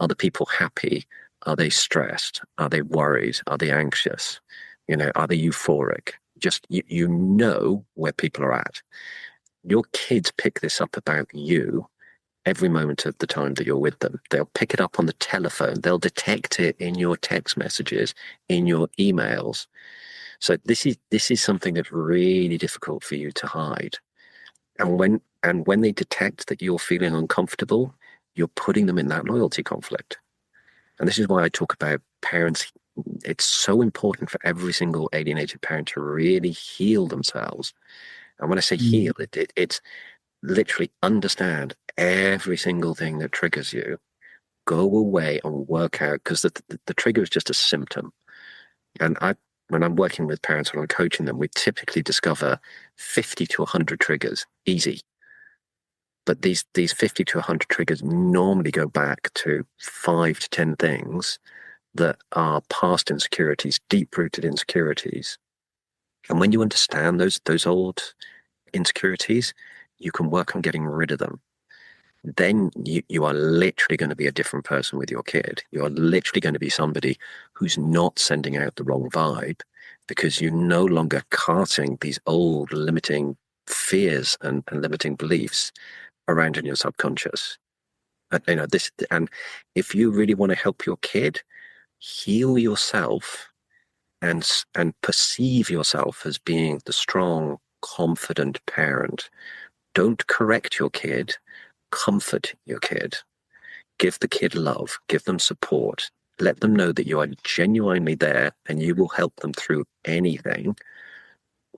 B: are the people happy? Are they stressed? Are they worried? Are they anxious? You know, are they euphoric? Just, you know where people are at. Your kids pick this up about you every moment of the time that you're with them. They'll pick it up on the telephone. They'll detect it in your text messages, in your emails. So this is something that's really difficult for you to hide. And when they detect that you're feeling uncomfortable, you're putting them in that loyalty conflict. And this is why I talk about parents. It's so important for every single alienated parent to really heal themselves. And when I say heal, it's literally understand every single thing that triggers you. Go away and work out, because the trigger is just a symptom. And when I'm working with parents, when I'm coaching them, we typically discover 50 to 100 triggers, easy. But these 50 to 100 triggers normally go back to 5 to 10 things that are past insecurities, deep-rooted insecurities. And when you understand those old insecurities, you can work on getting rid of them. then you are literally going to be a different person with your kid. You are literally going to be somebody who's not sending out the wrong vibe, because you're no longer carting these old limiting fears and limiting beliefs around in your subconscious. And if you really want to help your kid, heal yourself and perceive yourself as being the strong, confident parent. Don't correct your kid, comfort your kid. Give the kid love, give them support, let them know that you are genuinely there and you will help them through anything.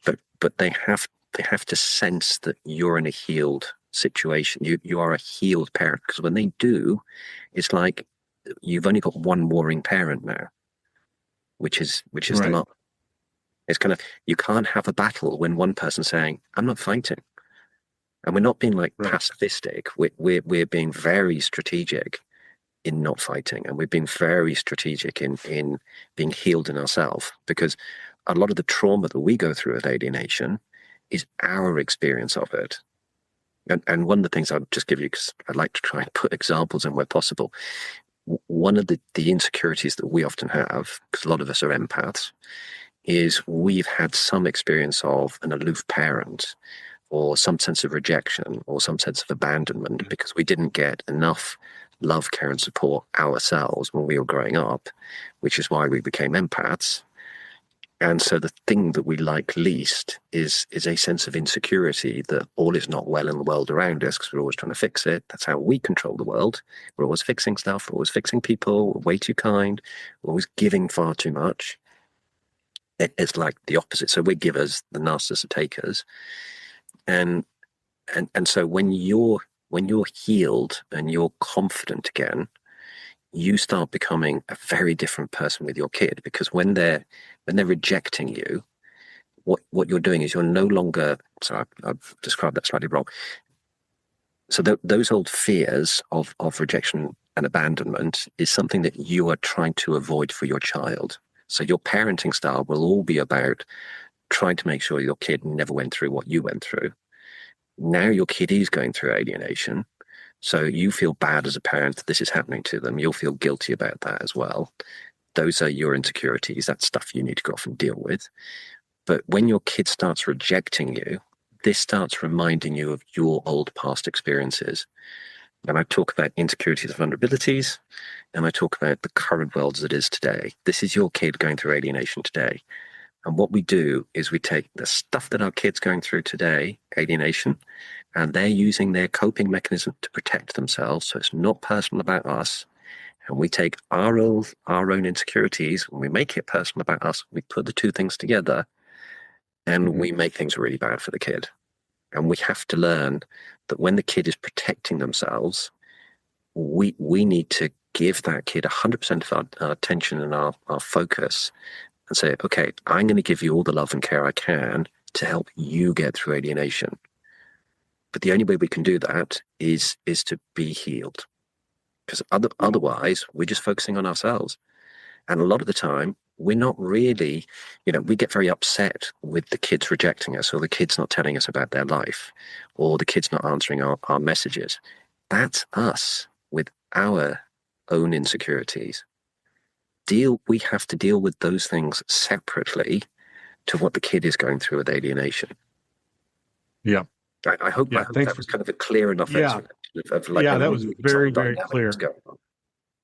B: But they have to sense that you're in a healed situation. You are a healed parent, because when they do, it's like you've only got one warring parent now, which is the mom. It's kind of, you can't have a battle when one person's saying, I'm not fighting. And we're not being like pacifistic. We're being very strategic in not fighting, and we've been very strategic in being healed in ourselves, because a lot of the trauma that we go through with alienation is our experience of it. And one of the things I'll just give you, because I like to try and put examples in where possible. One of the insecurities that we often have, because a lot of us are empaths, is we've had some experience of an aloof parent, or some sense of rejection, or some sense of abandonment, because we didn't get enough love, care, and support ourselves when we were growing up, which is why we became empaths. And so the thing that we like least is a sense of insecurity that all is not well in the world around us, because we're always trying to fix it. That's how we control the world. We're always fixing stuff. We're always fixing people. We're way too kind. We're always giving far too much. It's like the opposite. So we're givers, the narcissists are takers. And so when you're healed and you're confident again, you start becoming a very different person with your kid, because when they're rejecting you, what you're doing is you're no longer, sorry, I've described that slightly wrong. So those old fears of rejection and abandonment is something that you are trying to avoid for your child. So your parenting style will all be about trying to make sure your kid never went through what you went through. Now your kid is going through alienation. So you feel bad as a parent that this is happening to them. You'll feel guilty about that as well. Those are your insecurities. That's stuff you need to go off and deal with. But when your kid starts rejecting you, this starts reminding you of your old past experiences. And I talk about insecurities and vulnerabilities, and I talk about the current world as it is today. This is your kid going through alienation today. And what we do is we take the stuff that our kid's going through today, alienation, and they're using their coping mechanism to protect themselves. So it's not personal about us. And we take our own insecurities, and we make it personal about us. We put the two things together, and we make things really bad for the kid. And we have to learn that when the kid is protecting themselves, we need to give that kid 100% of our attention and our focus, and say, okay, I'm going to give you all the love and care I can to help you get through alienation. But the only way we can do that is to be healed. Because otherwise, we're just focusing on ourselves. And a lot of the time, we're not really, we get very upset with the kids rejecting us, or the kids not telling us about their life, or the kids not answering our messages. That's us with our own insecurities. We have to deal with those things separately to what the kid is going through with alienation.
A: Yeah.
B: I hope that was kind of a clear enough explanation of like,
A: that was very, very clear.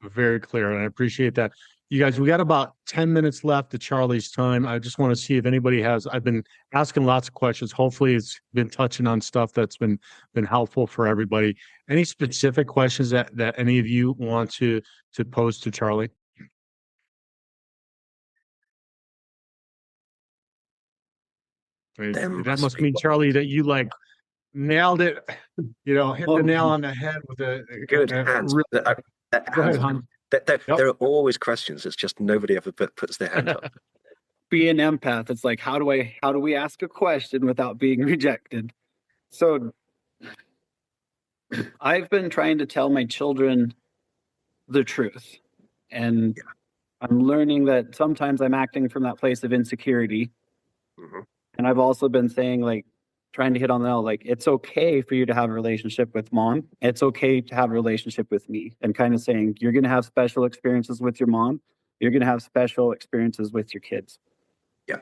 A: Very clear. And I appreciate that. You guys, we got about 10 minutes left of Charlie's time. I just want to see if anybody I've been asking lots of questions. Hopefully it's been touching on stuff that's been helpful for everybody. Any specific questions that any of you want to pose to Charlie? That must mean, Charlie, that you nailed it, hit the nail on the head with a
B: good hands.
A: Go ahead, hon.
B: There are always questions. It's just nobody ever puts their hand up.
F: Be an empath. It's like, how do we ask a question without being rejected? So I've been trying to tell my children the truth, and I'm learning that sometimes I'm acting from that place of insecurity. And I've also been saying, like, trying to hit on the nail. Like, it's okay for you to have a relationship with mom. It's okay to have a relationship with me, and kind of saying you're going to have special experiences with your mom. You're going to have special experiences with your kids.
B: Yeah.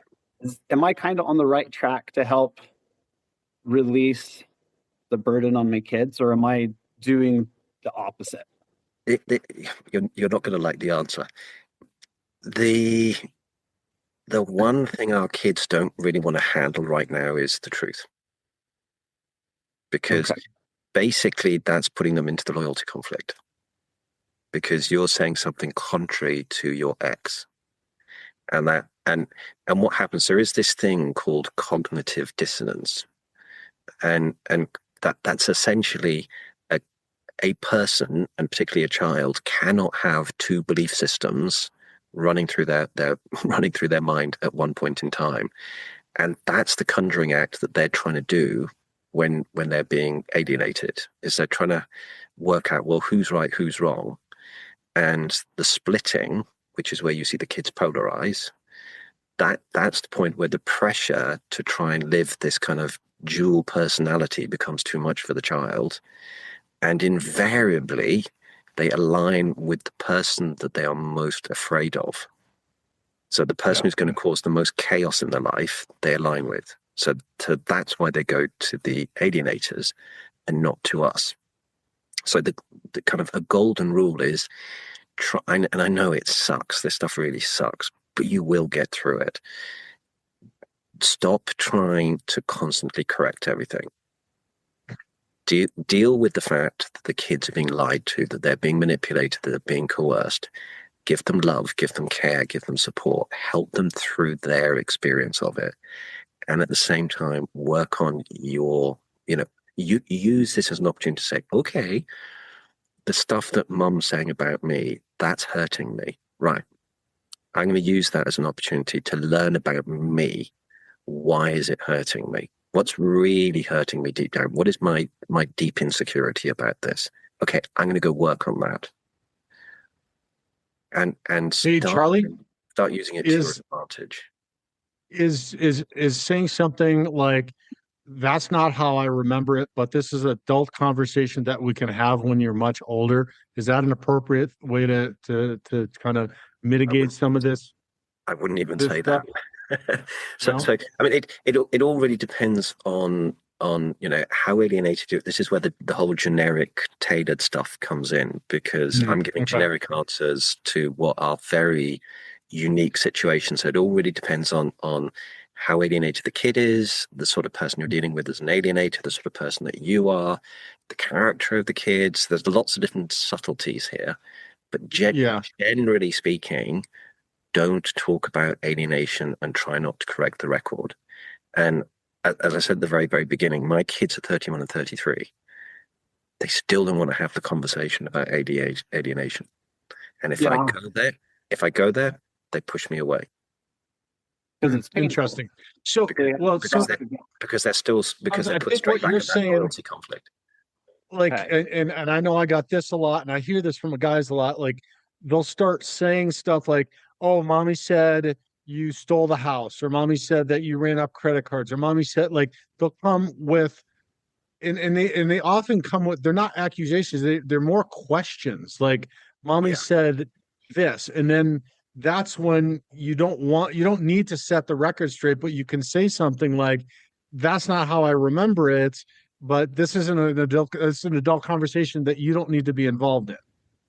F: Am I kind of on the right track to help release the burden on my kids, or am I doing the opposite?
B: You're not going to like the answer. The one thing our kids don't really want to handle right now is the truth. Because basically that's putting them into the loyalty conflict. Because you're saying something contrary to your ex. And what happens, there is this thing called cognitive dissonance. And that's essentially a person, and particularly a child, cannot have two belief systems running through their running through their mind at one point in time. And that's the conjuring act that they're trying to do when they're being alienated, is they're trying to work out, well, who's right, who's wrong. And the splitting, which is where you see the kids polarize, that's the point where the pressure to try and live this kind of dual personality becomes too much for the child. And invariably, they align with the person that they are most afraid of. So the person who's going to cause the most chaos in their life, they align with. So that's why they go to the alienators and not to us. So the kind of a golden rule is try, and I know it sucks. This stuff really sucks, but you will get through it. Stop trying to constantly correct everything. Deal with the fact that the kids are being lied to, that they're being manipulated, that they're being coerced. Give them love, give them care, give them support, help them through their experience of it. And at the same time, work on you use this as an opportunity to say, okay, the stuff that mum's saying about me, that's hurting me. Right. I'm going to use that as an opportunity to learn about me. Why is it hurting me? What's really hurting me deep down? What is my deep insecurity about this? Okay, I'm going to go work on that. And
A: Charlie,
B: start using it to your advantage.
A: Is saying something like, that's not how I remember it, but this is an adult conversation that we can have when you're much older. Is that an appropriate way to kind of mitigate some of this?
B: I wouldn't even say
A: stuff?
B: that. So I mean, it all really depends on how alienated you. This is where the whole generic tailored stuff comes in, because I'm giving generic answers to what are very unique situations. So it all really depends on how alienated the kid is, the sort of person you're dealing with as an alienator, the sort of person that you are, the character of the kids. There's lots of different subtleties here, but generally speaking, don't talk about alienation and try not to correct the record. And as I said at the very, very beginning, my kids are 31 and 33. They still don't want to have the conversation about alienation. And if I go there, they push me away.
F: Because it's
A: interesting. So,
B: because they're put straight back in that loyalty conflict.
A: Like, and I know I got this a lot, and I hear this from guys a lot. Like, they'll start saying stuff like, "Oh, mommy said you stole the house," or "Mommy said that you ran up credit cards," or "Mommy said," like, they'll come with, and they often come with, they're not accusations, they're more questions. Like, "Mommy said this," and then that's when you don't need to set the record straight, but you can say something like, "That's not how I remember it, but this isn't it's an adult conversation that you don't need to be involved in."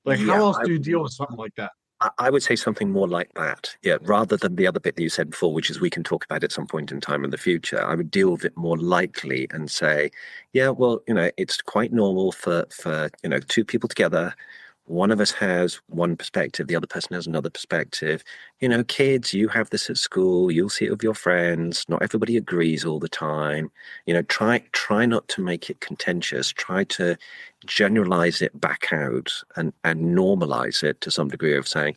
A: Like, how else do you deal with something like that?
B: I would say something more like that. Yeah, rather than the other bit that you said before, which is we can talk about it at some point in time in the future. I would deal with it more lightly and say, yeah, well, it's quite normal for two people together. One of us has one perspective, the other person has another perspective. Kids, you have this at school, you'll see it with your friends. Not everybody agrees all the time. Try not to make it contentious. Try to generalize it back out and normalize it to some degree of saying,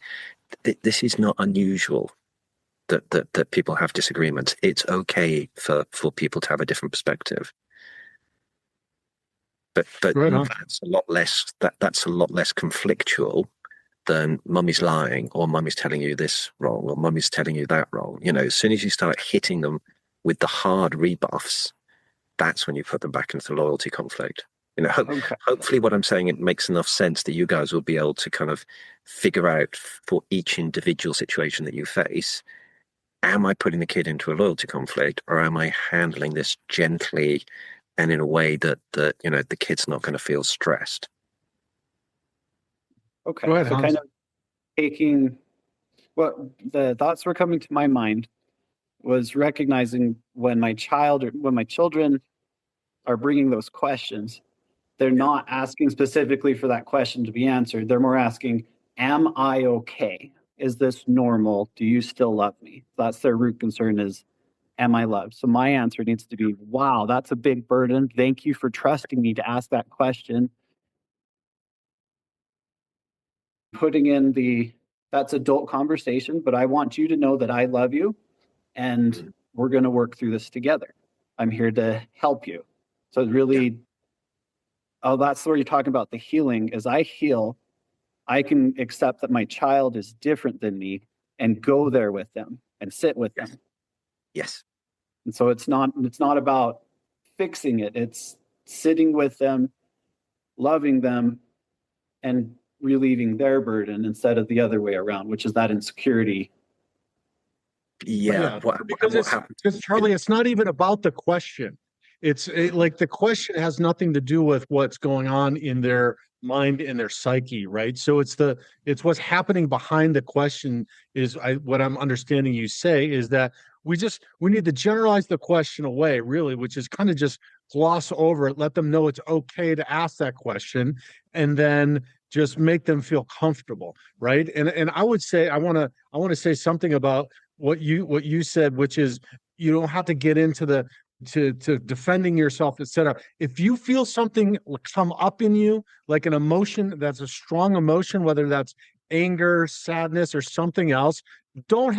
B: this is not unusual that people have disagreements. It's okay for people to have a different perspective. But that's a lot less that's a lot less conflictual than mummy's lying, or mummy's telling you this wrong, or mummy's telling you that wrong. As soon as you start hitting them with the hard rebuffs, that's when you put them back into the loyalty conflict. You know,
F: Okay.
B: hopefully what I'm saying, it makes enough sense that you guys will be able to kind of figure out for each individual situation that you face, am I putting the kid into a loyalty conflict, or am I handling this gently and in a way that you know, the kid's not going to feel stressed?
F: Okay.
A: Go ahead,
F: So
A: Hans.
F: kind of taking what the thoughts were coming to my mind was recognizing when my children are bringing those questions, they're not asking specifically for that question to be answered. They're more asking, am I okay? Is this normal? Do you still love me? That's their root concern is, am I loved? So my answer needs to be, wow, that's a big burden. Thank you for trusting me to ask that question. Putting in that's adult conversation, but I want you to know that I love you and we're going to work through this together. I'm here to help you. So it's really, that's where you're talking about the healing. As I heal, I can accept that my child is different than me and go there with them and sit with them.
B: Yes.
F: And so it's not about fixing it. It's sitting with them, loving them, and relieving their burden instead of the other way around, which is that insecurity.
B: Yeah.
A: Because Charlie, it's not even about the question. Like the question has nothing to do with what's going on in their mind, in their psyche, right? So it's what's happening behind the question what I'm understanding you say is that we need to generalize the question away, really, which is kind of just gloss over it, let them know it's okay to ask that question, and then just make them feel comfortable, right? And I would say I want to say something about what you said, which is you don't have to get into to defending yourself, etc. If you feel something come up in you, like an emotion that's a strong emotion, whether that's anger, sadness, or something else, don't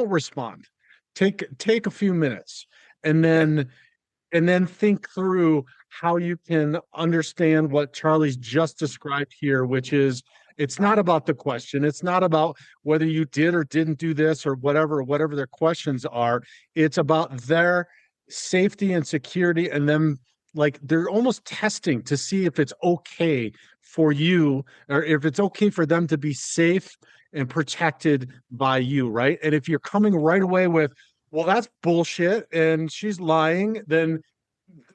A: respond. Take a few minutes and then think through how you can understand what Charlie's just described here, which is it's not about the question. It's not about whether you did or didn't do this or whatever their questions are. It's about their safety and security, and them, like, they're almost testing to see if it's okay for you, or if it's okay for them to be safe and protected by you, right? And if you're coming right away with, well, that's bullshit and she's lying, then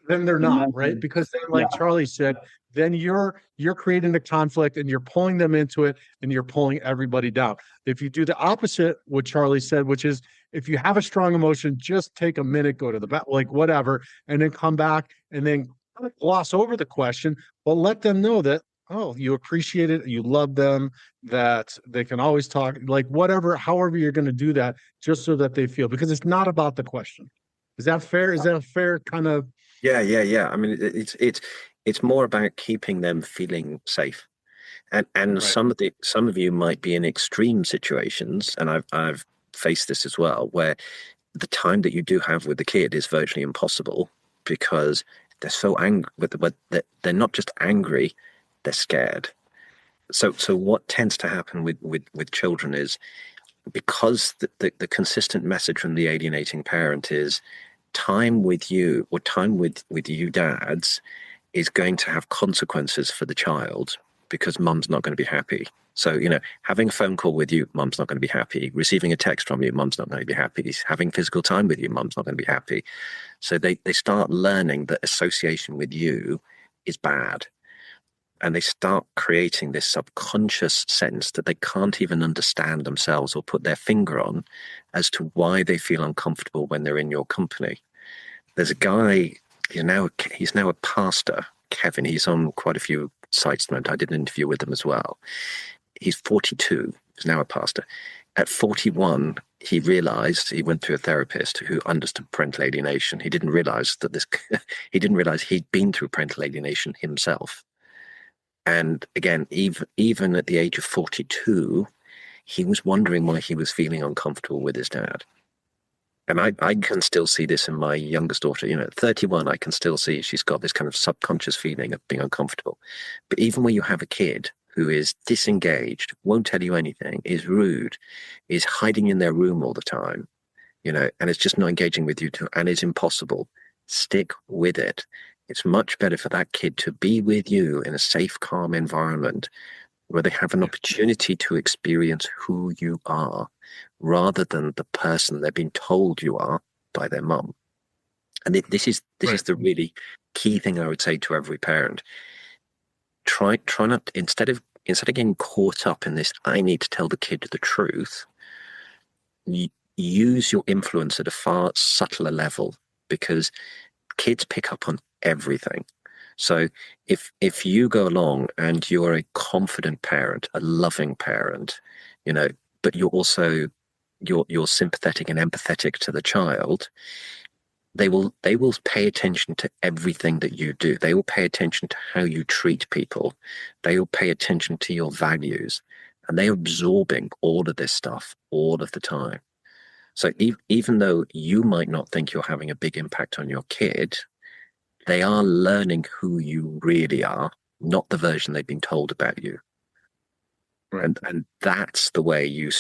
A: they're not, right? Because then, like Charlie said, then you're creating a conflict and you're pulling them into it and you're pulling everybody down. If you do the opposite, what Charlie said, which is if you have a strong emotion, just take a minute, go to the back, like whatever, and then come back and then gloss over the question, but let them know that, oh, you appreciate it, you love them, that they can always talk, like whatever, however you're going to do that, just so that they feel, because it's not about the question. Is that fair? Is that a fair kind of?
B: Yeah. I mean, it's more about keeping them feeling safe. And
A: Right.
B: some of you might be in extreme situations, and I've faced this as well, where the time that you do have with the kid is virtually impossible because they're so angry, but they're not just angry, they're scared. So what tends to happen with children is, because the consistent message from the alienating parent is time with you, or time with you dads, is going to have consequences for the child because mum's not going to be happy. So, you know, having a phone call with you, mum's not going to be happy. Receiving a text from you, mum's not going to be happy. Having physical time with you, mum's not going to be happy. So they start learning that association with you is bad. And they start creating this subconscious sense that they can't even understand themselves or put their finger on as to why they feel uncomfortable when they're in your company. There's a guy, he's now a pastor, Kevin. He's on quite a few sites at the moment. I did an interview with him as well. He's 42, he's now a pastor. At 41, he realized, he went through a therapist who understood parental alienation. He didn't realize he didn't realize he'd been through parental alienation himself. And again, even at the age of 42, he was wondering why he was feeling uncomfortable with his dad. And I can still see this in my youngest daughter. You know, at 31, I can still see she's got this kind of subconscious feeling of being uncomfortable. But even when you have a kid who is disengaged, won't tell you anything, is rude, is hiding in their room all the time, you know, and is just not engaging with you, and is impossible, stick with it. It's much better for that kid to be with you in a safe, calm environment where they have an opportunity to experience who you are rather than the person they've been told you are by their mum. And this is the really key thing I would say to every parent. Try not, instead of getting caught up in this, I need to tell the kid the truth, use your influence at a far subtler level, because kids pick up on everything. So if you go along and you're a confident parent, a loving parent, but you're also you're sympathetic and empathetic to the child, they will pay attention to everything that you do. They will pay attention to how you treat people. They will pay attention to your values, and they're absorbing all of this stuff all of the time. So even though you might not think you're having a big impact on your kid, they are learning who you really are, not the version they've been told about you. Right. And that's the way you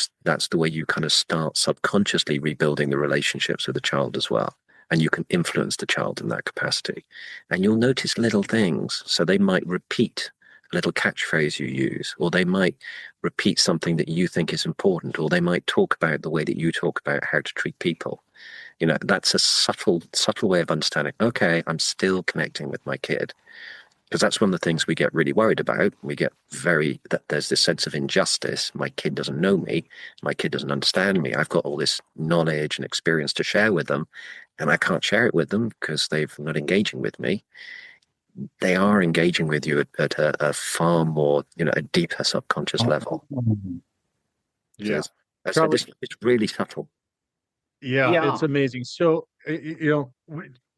B: kind of start subconsciously rebuilding the relationships with the child as well. And you can influence the child in that capacity. And you'll notice little things. So they might repeat a little catchphrase you use, or they might repeat something that you think is important, or they might talk about the way that you talk about how to treat people. That's a subtle way of understanding, okay, I'm still connecting with my kid. Because that's one of the things we get really worried about. We get that there's this sense of injustice. My kid doesn't know me. My kid doesn't understand me. I've got all this knowledge and experience to share with them, and I can't share it with them because they're not engaging with me. They are engaging with you at a far more, a deeper subconscious level.
A: Yeah.
B: So it's really subtle.
A: Yeah, it's amazing. So,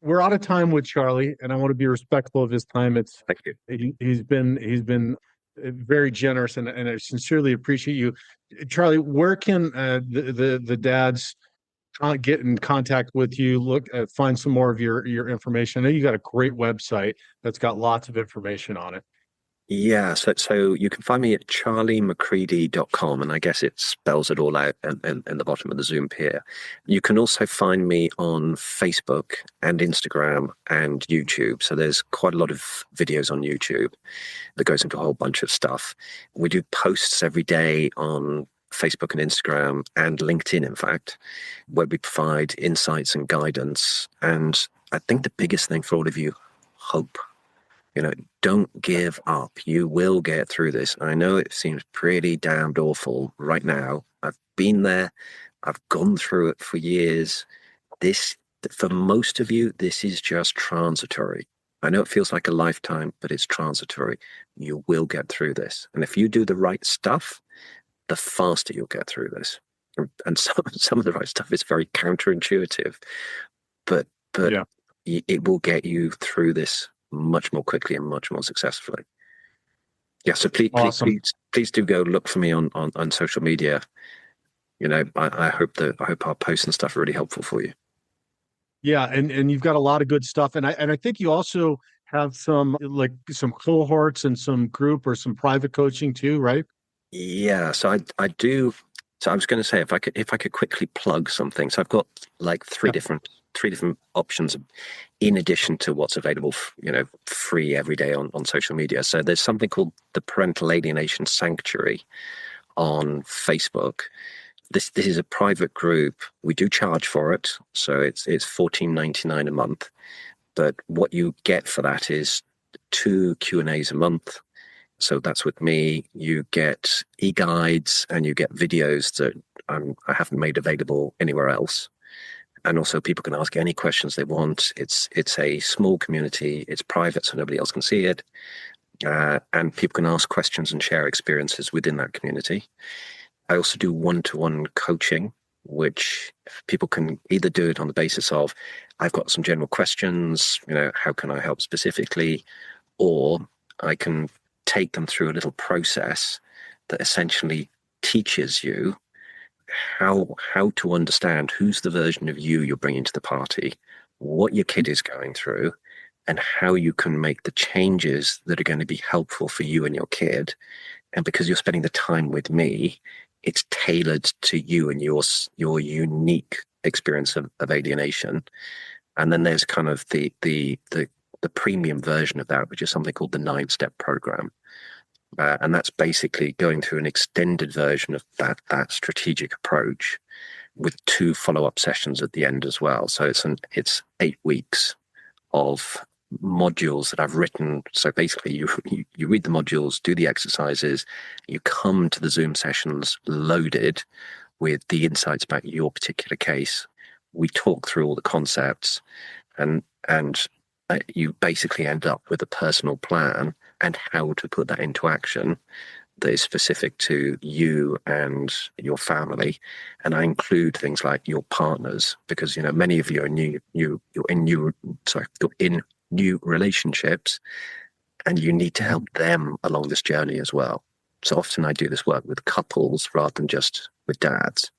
A: we're out of time with Charlie, and I want to be respectful of his time.
B: Thank you.
A: He's been very generous, and I sincerely appreciate you, Charlie. Where can the dads get in contact with you? Find some more of your information. I know you got a great website that's got lots of information on it.
B: Yeah, so you can find me at charliemccready.com, and I guess it spells it all out in the bottom of the Zoom here. You can also find me on Facebook and Instagram and YouTube. So there's quite a lot of videos on YouTube that goes into a whole bunch of stuff. We do posts every day on Facebook and Instagram and LinkedIn, in fact, where we provide insights and guidance. And I think the biggest thing for all of you, hope. Don't give up. You will get through this. I know it seems pretty damned awful right now. I've been there. I've gone through it for years. For most of you, this is just transitory. I know it feels like a lifetime, but it's transitory. You will get through this. And if you do the right stuff, the faster you'll get through this. And some of the right stuff is very counterintuitive, but yeah, it will get you through this much more quickly and much more successfully. Yeah, so please do go look for me on social media. I hope our posts and stuff are really helpful for you.
A: Yeah, and you've got a lot of good stuff, and I think you also have some cohorts and some group or some private coaching too, right?
B: Yeah, so I do. So I was going to say, if I could quickly plug something. So I've got like three different options in addition to what's available, free every day on social media. So there's something called the Parental Alienation Sanctuary on Facebook. This is a private group. We do charge for it, so it's $14.99 a month. But what you get for that is 2 Q&As a month. So that's with me. You get e-guides and you get videos that I haven't made available anywhere else. And also people can ask any questions they want. It's a small community. It's private, so nobody else can see it. And people can ask questions and share experiences within that community. I also do one-to-one coaching, which people can either do it on the basis of, I've got some general questions, how can I help specifically? Or I can take them through a little process that essentially teaches you how to understand who's the version of you're bringing to the party, what your kid is going through, and how you can make the changes that are going to be helpful for you and your kid. And because you're spending the time with me, it's tailored to you and your unique experience of alienation. And then there's kind of the premium version of that, which is something called the 9-step program. And that's basically going through an extended version of that strategic approach with 2 follow-up sessions at the end as well. So it's 8 weeks of modules that I've written. So basically you read the modules, do the exercises, you come to the Zoom sessions loaded with the insights about your particular case. We talk through all the concepts, and you basically end up with a personal plan and how to put that into action that is specific to you and your family. And I include things like your partners, because many of you are you're in new relationships, and you need to help them along this journey as well. So often I do this work with couples rather than just with dads.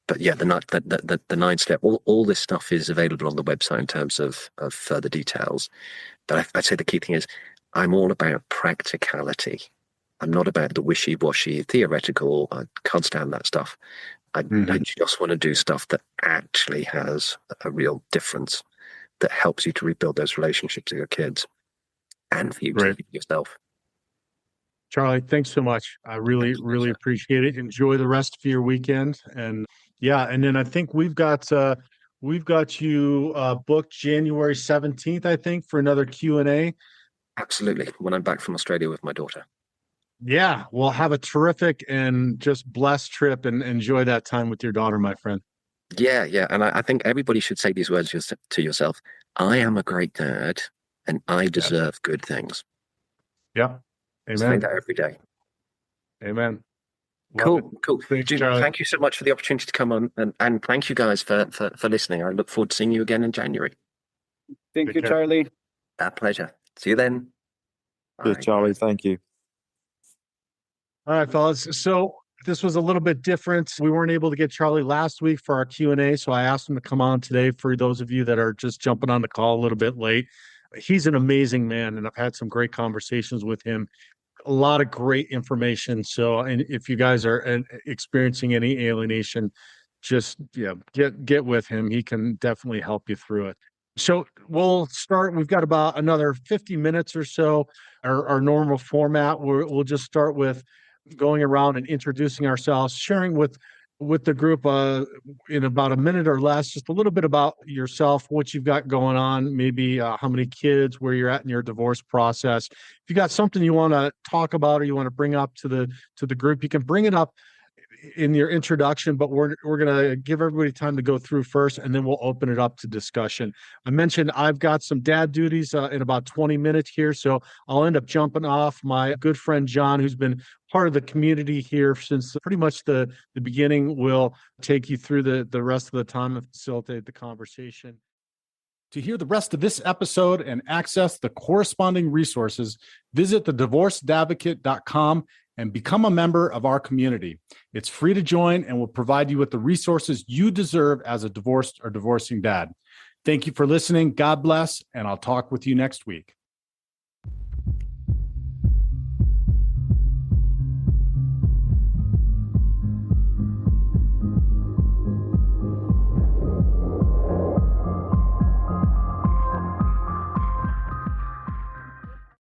B: But yeah, the 9-step, all this stuff is available on the website in terms of further details. But I'd say the key thing is I'm all about practicality. I'm not about the wishy-washy theoretical. I can't stand that stuff. I just want to do stuff that actually has a real difference, that helps you to rebuild those relationships with your kids and for you to yourself.
A: Charlie, thanks so much. I really, really appreciate it. Enjoy the rest of your weekend. And yeah, and then I think we've got you booked January 17th, I think, for another Q&A.
B: Absolutely. When I'm back from Australia with my daughter.
A: Yeah, well, have a terrific and just blessed trip and enjoy that time with your daughter, my friend.
B: Yeah. And I think everybody should say these words to yourself. I am a great dad and I deserve good things.
A: Yeah. Amen.
B: Say that every day.
A: Amen.
B: Cool.
A: Thanks,
B: Jim, thank you so much for the opportunity to come on, and thank you guys for listening. I look forward to seeing you again in January.
F: Thank you, Charlie.
B: A pleasure. See you then.
G: Cheers, Charlie. Thank you.
A: All right, fellas. So this was a little bit different. We weren't able to get Charlie last week for our Q&A, so I asked him to come on today for those of you that are just jumping on the call a little bit late. He's an amazing man, and I've had some great conversations with him. A lot of great information. So, and if you guys are experiencing any alienation, just get with him. He can definitely help you through it. So we'll start. We've got about another 50 minutes or so. Our normal format. We'll just start with going around and introducing ourselves, sharing with the group in about a minute or less, just a little bit about yourself, what you've got going on, maybe how many kids, where you're at in your divorce process. If you got something you want to talk about or you want to bring up to the group, you can bring it up in your introduction, but we're going to give everybody time to go through first, and then we'll open it up to discussion. I mentioned I've got some dad duties in about 20 minutes here, so I'll end up jumping off. My good friend John, who's been part of the community here since pretty much the beginning, will take you through the rest of the time and facilitate the conversation. To hear the rest of this episode and access the corresponding resources, visit thedivorcedadvocate.com and become a member of our community. It's free to join and will provide you with the resources you deserve as a divorced or divorcing dad. Thank you for listening. God bless, and I'll talk with you next week.